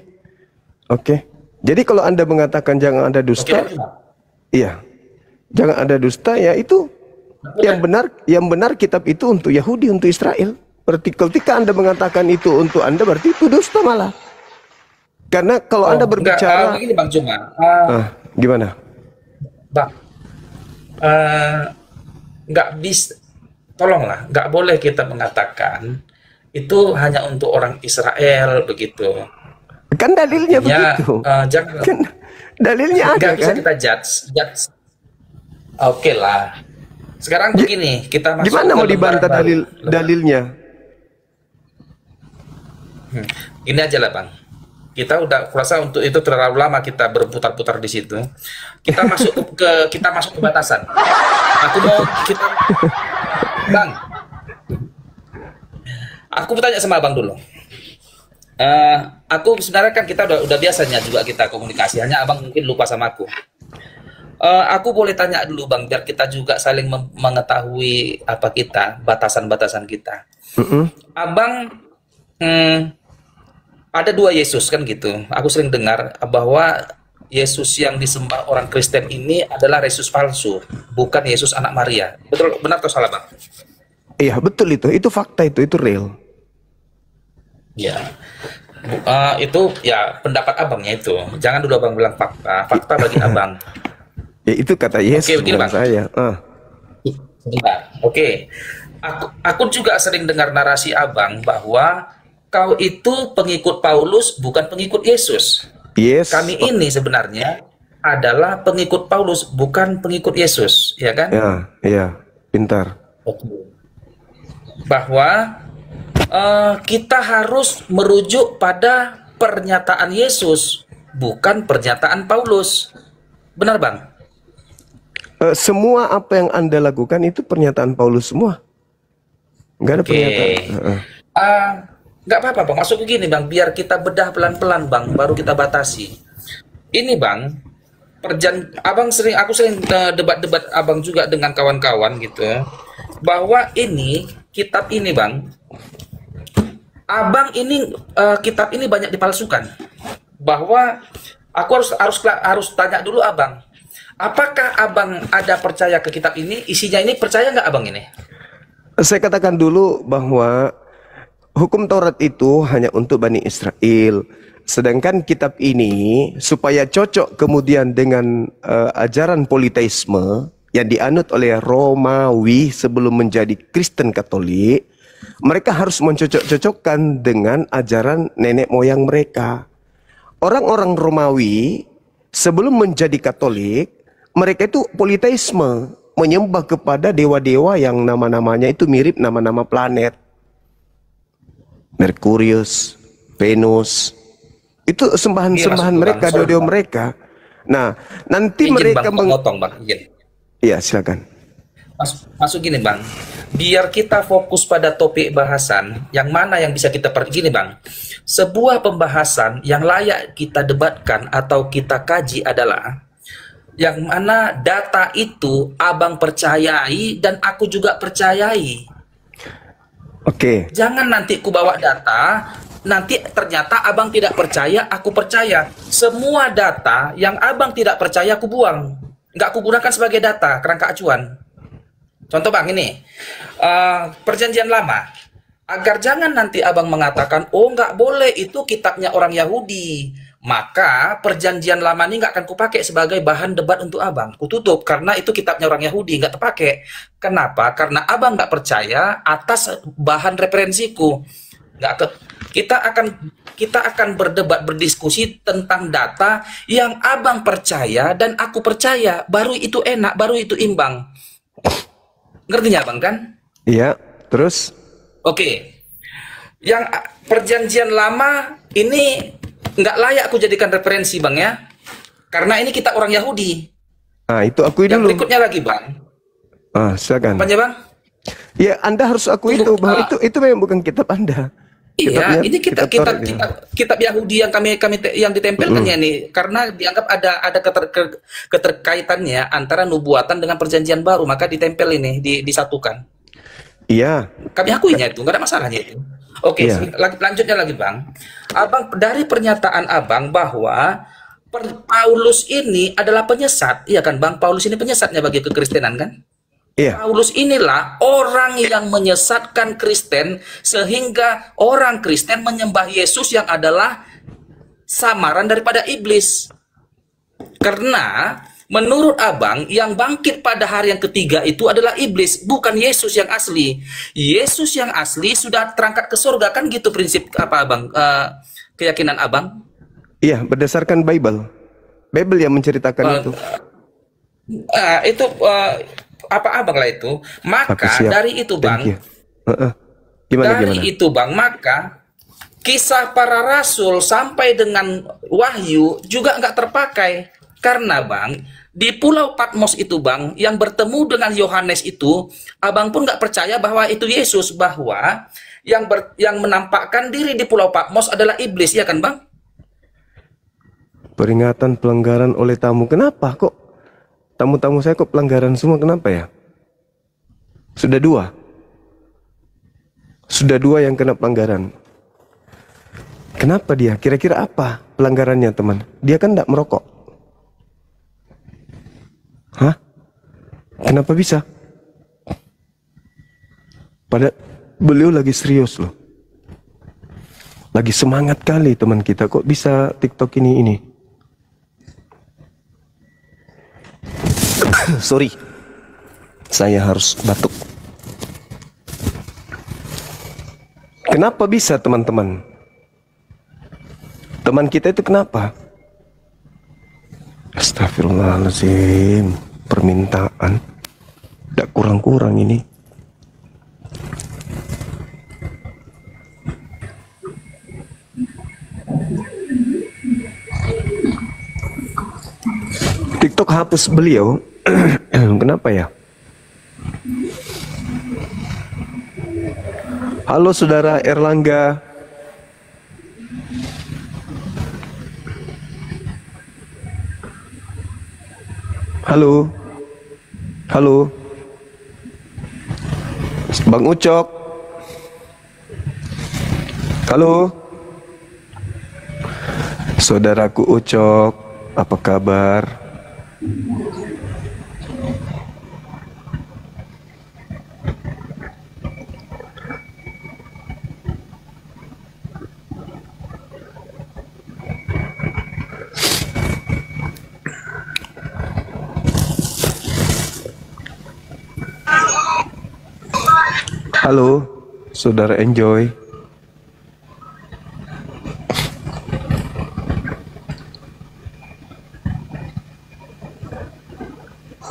Jadi kalau Anda mengatakan jangan ada dusta, iya, jangan ada dusta, ya itu yang benar kitab itu untuk Yahudi, untuk Israel. Berarti ketika Anda mengatakan itu untuk Anda, berarti itu dusta malah. Karena kalau Anda berbicara begini Bang Juma. Gimana? Bang, nggak bisa, tolonglah, nggak boleh kita mengatakan itu hanya untuk orang Israel begitu. Kan dalilnya begitu. Jangan. Kan dalilnya ada, nggak bisa kan? kita judge. Oke lah. Sekarang begini, kita masuk gimana mau dibantah dalilnya? Ini aja lah Bang. Kita udah kurasa untuk itu terlalu lama kita berputar-putar di situ. Kita masuk ke batasan. Aku mau Bang. Aku bertanya sama abang dulu. Aku sebenarnya kan kita udah biasanya juga kita komunikasi, hanya abang mungkin lupa sama aku. Aku boleh tanya dulu bang, biar kita juga saling mengetahui apa kita, batasan-batasan kita. Abang, ada dua Yesus kan gitu. Aku sering dengar bahwa Yesus yang disembah orang Kristen ini adalah Yesus palsu, bukan Yesus anak Maria. Betul, benar atau salah bang? Iya betul itu fakta, itu real. Ya, itu ya pendapat abangnya itu. Jangan dulu abang bilang fakta bagi abang. Ya itu kata Yesus, bukan saya. Oke. Aku juga sering dengar narasi abang bahwa kau itu pengikut Paulus, bukan pengikut Yesus. Yes. Kami ini sebenarnya adalah pengikut Paulus, bukan pengikut Yesus, ya kan? Ya, pintar. Oke. Bahwa kita harus merujuk pada pernyataan Yesus, bukan pernyataan Paulus. Benar bang? Semua apa yang Anda lakukan itu pernyataan Paulus semua. Nggak ada pernyataan. Nggak apa-apa bang, masuk begini bang, biar kita bedah pelan-pelan bang, baru kita batasi. Ini bang, aku sering debat-debat abang juga dengan kawan-kawan gitu, bahwa ini kitab ini bang, abang ini kitab ini banyak dipalsukan. Bahwa aku harus tanya dulu abang, apakah abang ada percaya ke kitab ini? Isinya ini percaya nggak abang ini? Saya katakan dulu bahwa hukum Taurat itu hanya untuk Bani Israel. Sedangkan kitab ini supaya cocok kemudian dengan ajaran politeisme yang dianut oleh Romawi sebelum menjadi Kristen Katolik, mereka harus mencocok-cocokkan dengan ajaran nenek moyang mereka. Orang-orang Romawi sebelum menjadi Katolik, mereka itu politeisme, menyembah kepada dewa-dewa yang nama-namanya itu mirip nama-nama planet. Merkurius, Venus, itu sembahan-sembahan mereka, dewa-dewa mereka. Nah, nanti mereka mengotong bang. Iya, silakan. Masuk gini bang, biar kita fokus pada topik bahasan yang mana yang bisa kita pergi bang. Sebuah pembahasan yang layak kita debatkan atau kita kaji adalah yang mana data itu abang percayai dan aku juga percayai. Oke. Jangan nanti ku bawa data, nanti ternyata abang tidak percaya, aku percaya. Semua data yang abang tidak percaya aku buang, nggak aku gunakan sebagai data kerangka acuan. Contoh bang ini, perjanjian lama. Agar jangan nanti abang mengatakan, oh nggak boleh itu kitabnya orang Yahudi. Maka perjanjian lama ini nggak akan kupakai sebagai bahan debat untuk abang. Kututup karena itu kitabnya orang Yahudi, nggak terpakai. Kenapa? Karena abang nggak percaya atas bahan referensiku. Kita akan berdebat, berdiskusi tentang data yang abang percaya dan aku percaya. Baru itu enak, baru itu imbang. Ngertinya abang kan? Iya. Terus? Oke. Yang perjanjian lama ini nggak layak aku jadikan referensi bang ya, karena ini kita orang Yahudi. Itu akui yang dulu. Berikutnya lagi bang. Silakan. Apanya bang? Ya Anda harus akui itu bahwa itu memang bukan kitab Anda. Iya, ini kitab Yahudi yang kami yang ditempelkannya nih, karena dianggap ada keterkaitannya antara nubuatan dengan perjanjian baru, maka ditempel ini disatukan. Iya. Kami akuinya itu, nggak ada masalahnya itu. Oke, lanjutnya lagi bang. Abang dari pernyataan abang bahwa Paulus ini adalah penyesat, iya kan bang? Paulus ini penyesatnya bagi kekristenan kan? Iya. Paulus inilah orang yang menyesatkan Kristen sehingga orang Kristen menyembah Yesus yang adalah samaran daripada iblis. Karena menurut abang yang bangkit pada hari yang ketiga itu adalah iblis, bukan Yesus yang asli. Yesus yang asli sudah terangkat ke surga kan gitu prinsip apa abang? Keyakinan abang? Iya, berdasarkan Bible. Bible yang menceritakan itu. Apa abang lah itu? Maka dari itu bang, gimana? Itu bang, maka kisah para rasul sampai dengan Wahyu juga nggak terpakai karena bang di Pulau Patmos itu bang yang bertemu dengan Yohanes itu, abang pun nggak percaya bahwa itu Yesus, bahwa yang menampakkan diri di Pulau Patmos adalah iblis, ya kan Bang? Peringatan pelanggaran oleh tamu. Kenapa kok tamu-tamu saya kok pelanggaran semua? Kenapa ya? Sudah dua yang kena pelanggaran. Kenapa dia? Kira-kira apa pelanggarannya, teman? Dia kan tidak merokok. Hah? Kenapa bisa? Pada beliau lagi serius loh. Lagi semangat kali teman kita. Kok bisa TikTok ini? Sorry. Saya harus batuk. Kenapa bisa teman-teman? Teman kita itu kenapa? Astagfirullahaladzim. Permintaan tidak kurang-kurang ini. TikTok hapus beliau. Kenapa ya? Halo saudara Erlangga. Halo. Halo. Bang Ucok. Halo. Saudaraku Ucok, apa kabar? Halo, saudara Enjoy.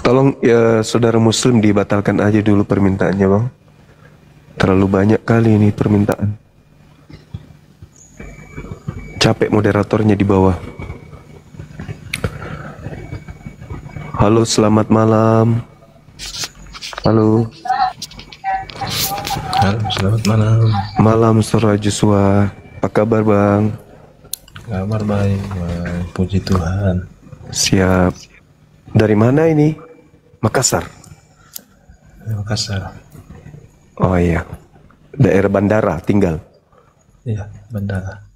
Tolong ya saudara Muslim dibatalkan aja dulu permintaannya bang. Terlalu banyak kali ini permintaan. Capek moderatornya di bawah. Halo, selamat malam. Halo. Halo, selamat malam. Malam saudara Joshua. Apa kabar bang? Kabar baik, baik. Puji Tuhan. Siap. Dari mana ini? Makassar. Makassar. Oh iya. Daerah bandara tinggal. Iya, bandara.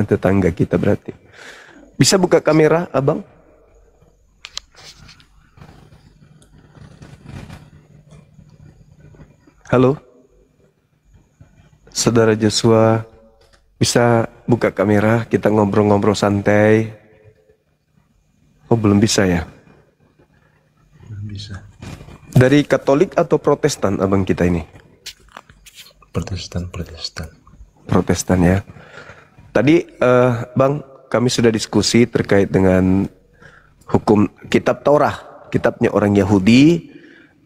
Tetangga kita berarti. Bisa buka kamera, abang? Halo. Saudara Joshua, bisa buka kamera, kita ngobrol-ngobrol santai. Oh, belum bisa ya? Belum bisa. Dari Katolik atau Protestan abang kita ini? Protestan. Protestan ya. Tadi bang, kami sudah diskusi terkait dengan hukum kitab Torah, kitabnya orang Yahudi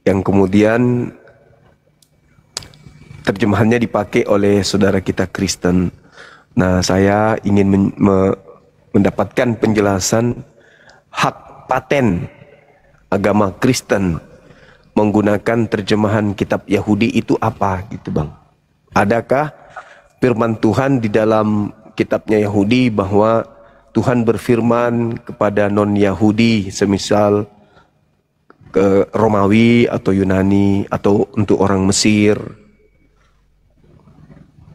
yang kemudian terjemahannya dipakai oleh saudara kita Kristen. Nah, saya ingin mendapatkan penjelasan hak paten agama Kristen menggunakan terjemahan kitab Yahudi itu apa gitu bang. Adakah firman Tuhan di dalam kitabnya Yahudi bahwa Tuhan berfirman kepada non-Yahudi semisal ke Romawi atau Yunani atau untuk orang Mesir?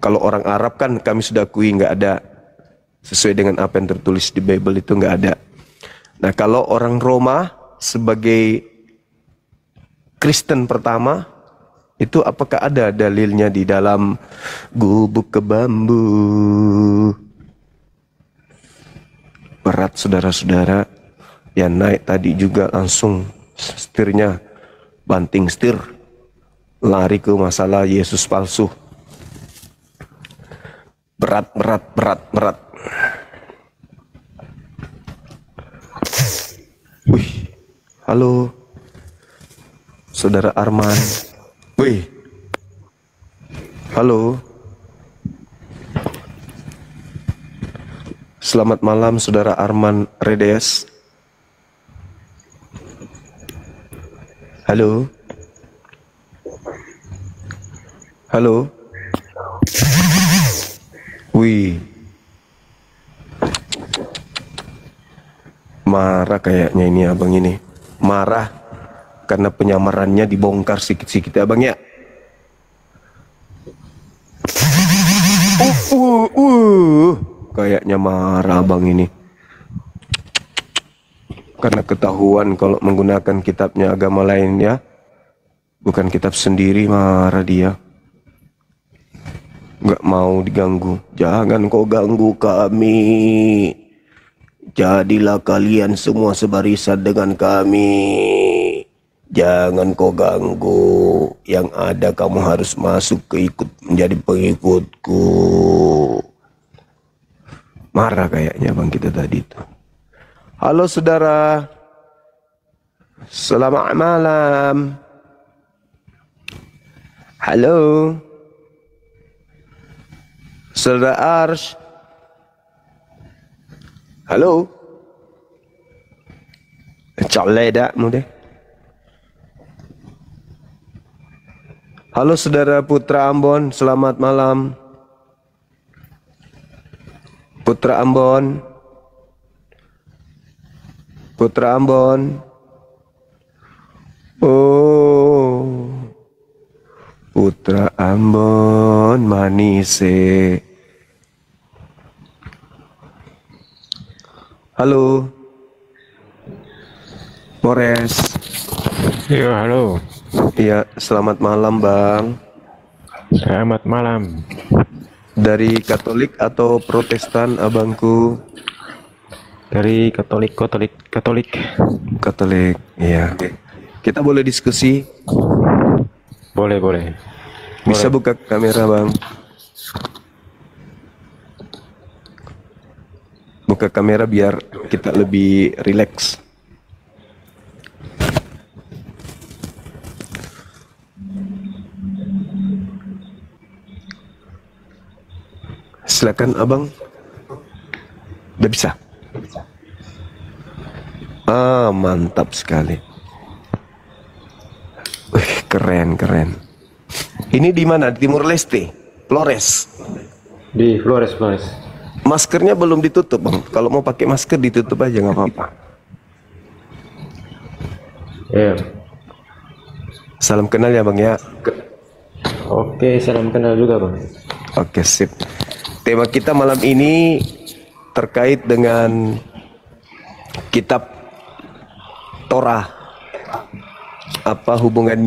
Kalau orang Arab kan kami sudah akui nggak ada, sesuai dengan apa yang tertulis di Bible itu nggak ada. Nah kalau orang Roma sebagai Kristen pertama, itu apakah ada dalilnya di dalam gubuk ke bambu? Berat saudara-saudara, ya naik tadi juga langsung setirnya, banting setir, lari ke masalah Yesus palsu. Berat. Wih, halo, saudara Arman. Wih, halo. Selamat malam, saudara Arman Redes. Halo. Halo. Wih. Marah kayaknya ini abang ini. Marah karena penyamarannya dibongkar sikit-sikit abang ya. Kayaknya marah abang ini. Karena ketahuan kalau menggunakan kitabnya agama lain ya. Bukan kitab sendiri, marah dia. Nggak mau diganggu. Jangan kau ganggu kami. Jadilah kalian semua sebarisan dengan kami. Jangan kau ganggu. Yang ada kamu harus masuk menjadi pengikutku. Marah kayaknya bang kita tadi itu. Halo saudara. Selamat malam. Halo. Saudara Arsh. Halo. Colek mu deh. Halo saudara Putra Ambon, selamat malam. Putra Ambon. Putra Ambon. Oh. Putra Ambon manise. Halo. Mores. Iya, halo. Iya, selamat malam, Bang. Selamat malam. Dari Katolik atau Protestan, abangku? Dari Katolik. Katolik, iya. Kita boleh diskusi? Boleh. Bisa buka kamera, Bang? Buka kamera biar kita lebih rileks. Silakan abang. Udah bisa? Ah, mantap sekali. Keren. Ini di mana? Di Timur Leste? Flores? Di Flores. Maskernya belum ditutup, Bang. Kalau mau pakai masker ditutup aja, nggak apa-apa. Iya. Salam kenal ya, Bang ya. Oke, salam kenal juga, Bang. Oke, sip. Tema kita malam ini terkait dengan kitab Torah. Apa hubungannya